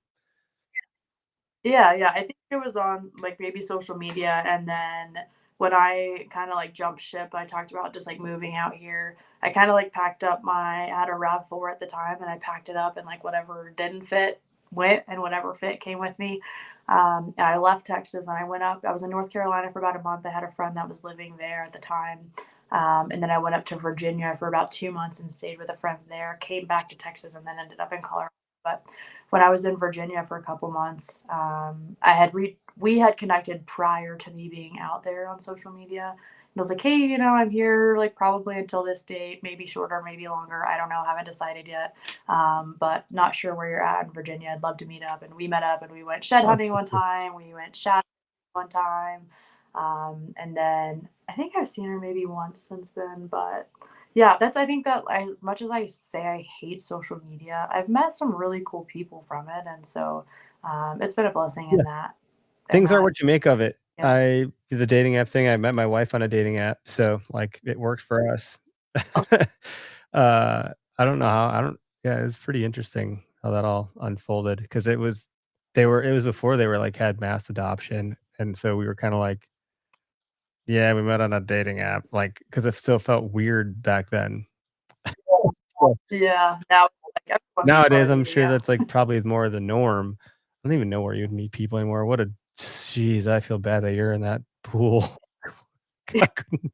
yeah, yeah, I think it was on, like, maybe social media, and then when I kinda, like, jumped ship, I talked about just, like, moving out here. I kinda, like, packed up I had a RAV4 at the time, and I packed it up, and, like, whatever didn't fit went, and whatever fit came with me. And I left Texas, and I was in North Carolina for about a month. I had a friend that was living there at the time. And then I went up to Virginia for about 2 months and stayed with a friend there, came back to Texas, and then ended up in Colorado. But when I was in Virginia for a couple months, we had connected prior to me being out there on social media. And I was like, hey, I'm here like probably until this date, maybe shorter, maybe longer. I don't know, haven't decided yet. But not sure where you're at in Virginia. I'd love to meet up. And we met up and we went shed oh, hunting one time. We went shad one time. And then I think I've seen her maybe once since then. But yeah, I think that as much as I say I hate social media, I've met some really cool people from it. And so it's been a blessing yeah. in Things are that, what you make of it. yes. The dating app thing, I met my wife on a dating app, so, like, it worked for us. I don't know how I don't yeah, it's pretty interesting how that all unfolded because it was before they were, like, had mass adoption, and so we were kinda like, "Yeah, we met on a dating app," like, because it still felt weird back then. So, Yeah. Now like everyone meets on nowadays, a I'm dating sure app. that's, like, probably more the norm. I don't even know where you'd meet people anymore. What a jeez, I feel bad that you're in that pool. I couldn't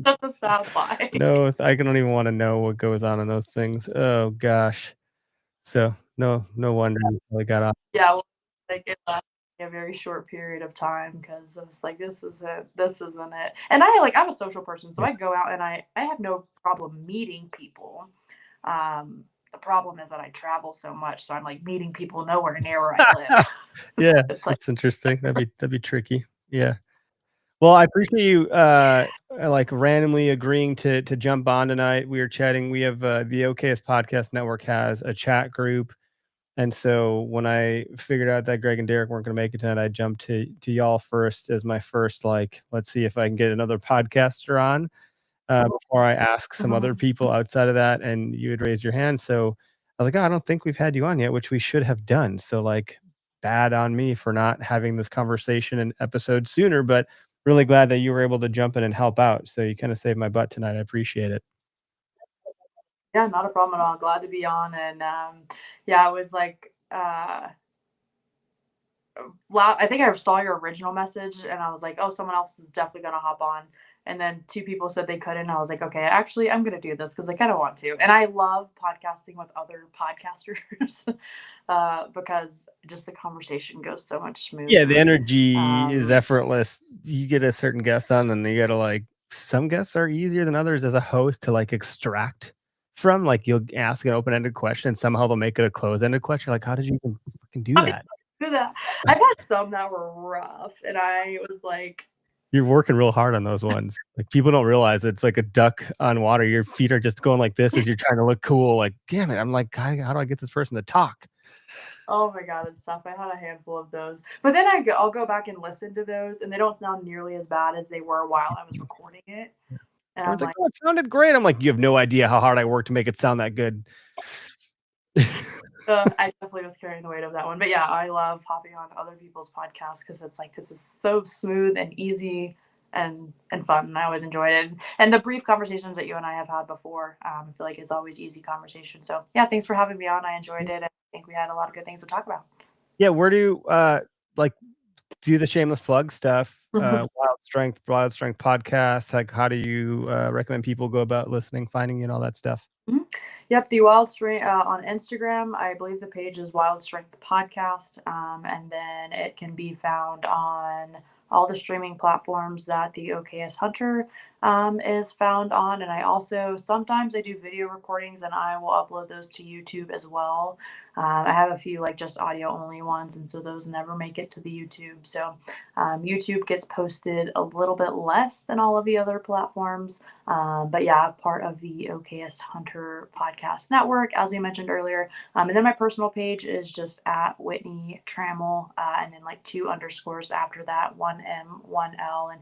That's a sad lie. no, I don't even wanna know what goes on in those things. Oh gosh. So, no wonder you probably got off. Yeah, well, like, it lasted a very short period of time because I was like, this isn't it." And I'm a social person, so Yeah. I go out and I have no problem meeting people. The problem is that I travel so much, so I'm, like, meeting people nowhere near where I live. So Yeah, it's like that's interesting. That'd be tricky. Yeah. Well, I appreciate you, like, randomly agreeing to jump on tonight. We were chatting. We have, the OKS Podcast Network has a chat group, and so when I figured out that Greg and Derek weren't gonna make it tonight, I jumped to y'all first as my first, like, "Let's see if I can get another podcaster on." Before I ask some other Mhm. people outside of that, and you had raised your hand, so I was like, "Oh, I don't think we've had you on yet," which we should have done, so, like, bad on me for not having this conversation and episode sooner, but really glad that you were able to jump in and help out, so you kinda saved my butt tonight, I appreciate it. Yeah, not a problem at all. Glad to be on, and, yeah, I was like, I think I saw your original message and I was like, "Oh, someone else is definitely gonna hop on." And then 2 people said they couldn't. And I was like, "Okay, actually, I'm gonna do this because I kinda want to." And I love podcasting with other podcasters, because just the conversation goes so much Yeah, the smoother. energy is Um, effortless. You get a certain guest on, and you gotta, like some guests are easier than others as a host to, like, extract from, like, you'll ask an open-ended question, and somehow they'll make it a closed-ended question, like, "How did you even fucking do I that?" do that. I've had some that were rough, and I was like, You're working real hard on those ones. Like, people don't realize it's like a duck on water. Your feet are just going like this as you're trying to look cool, like, "Damn it." I'm like, how do I get this person to talk?" oh my god, it's tough. I had a handful of those, but then I'll go back and listen to those, and they don't sound nearly as bad as they were while I was recording it, and I'm Everyone's like, like, "Oh, it sounded great." I'm like, "You have no idea how hard I worked to make it sound that good." I definitely was carrying the weight of that one, but yeah, I love hopping on other people's podcasts because it's like this is so smooth and easy and fun, and I always enjoyed it. And the brief conversations that you and I have had before, I feel like it's always easy conversation. So yeah, thanks for having me on. I enjoyed it, and I think we had a lot of good things to talk about. Yeah, where do, like, do the shameless plug stuff, Mhm. Wild Strength podcast, like, how do you, recommend people go about listening, finding you, and all that stuff? Mhm. Yep, the Wild Strength on Instagram. I believe the page is Wild Strength Podcast, and then it can be found on all the streaming platforms that the OKS Hunter is found on. And I also sometimes I do video recordings and I will upload those to YouTube as well. I have a few like just audio only ones, and so those never make it to the YouTube. So YouTube gets posted a little bit less than all of the other platforms. But yeah, part of the Okayest Hunter podcast network, as we mentioned earlier. And then my personal page is just at Whitney Tramel, and then like 2 underscores after that, 1M, 1L. And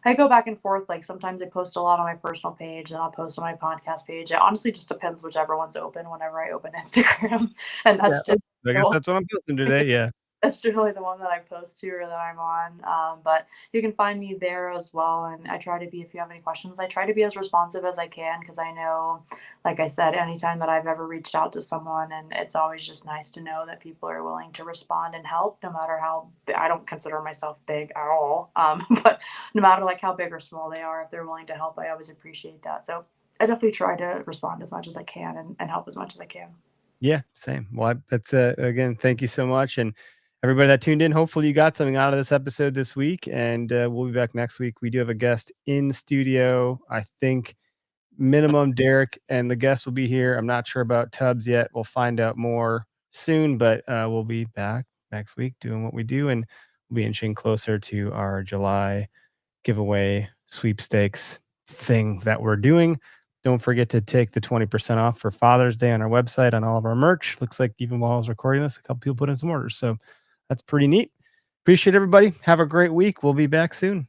I go back and forth. Like sometimes I post a lot on my personal page, and I'll post on my podcast page. It honestly just depends whichever one's open whenever I open Instagram. And Yeah, that's just I guess that's what I'm posting today. Yeah. that's generally the one that I post to or that I'm on. But you can find me there as well. And I try to be, if you have any questions, I try to be as responsive as I can, because I know, like I said, anytime that I've ever reached out to someone, and it's always just nice to know that people are willing to respond and help, no matter how I don't consider myself big at all. But no matter like how big or small they are, if they're willing to help, I always appreciate that. So I definitely try to respond as much as I can, and help as much as I can. Yeah, same. Well, that's again, thank you so much. And everybody that tuned in, hopefully you got something out of this episode this week. And we'll be back next week. We do have a guest in studio. I think minimum Derek, and the guest will be here. I'm not sure about Tubbs yet. We'll find out more soon, but we'll be back next week doing what we do. And we'll be inching closer to our July giveaway sweepstakes thing that we're doing. Don't forget to take the 20% off for Father's Day on our website on all of our merch. Looks like even while I was recording this, a couple people put in some orders. So that's pretty neat. Appreciate everybody. Have a great week. We'll be back soon.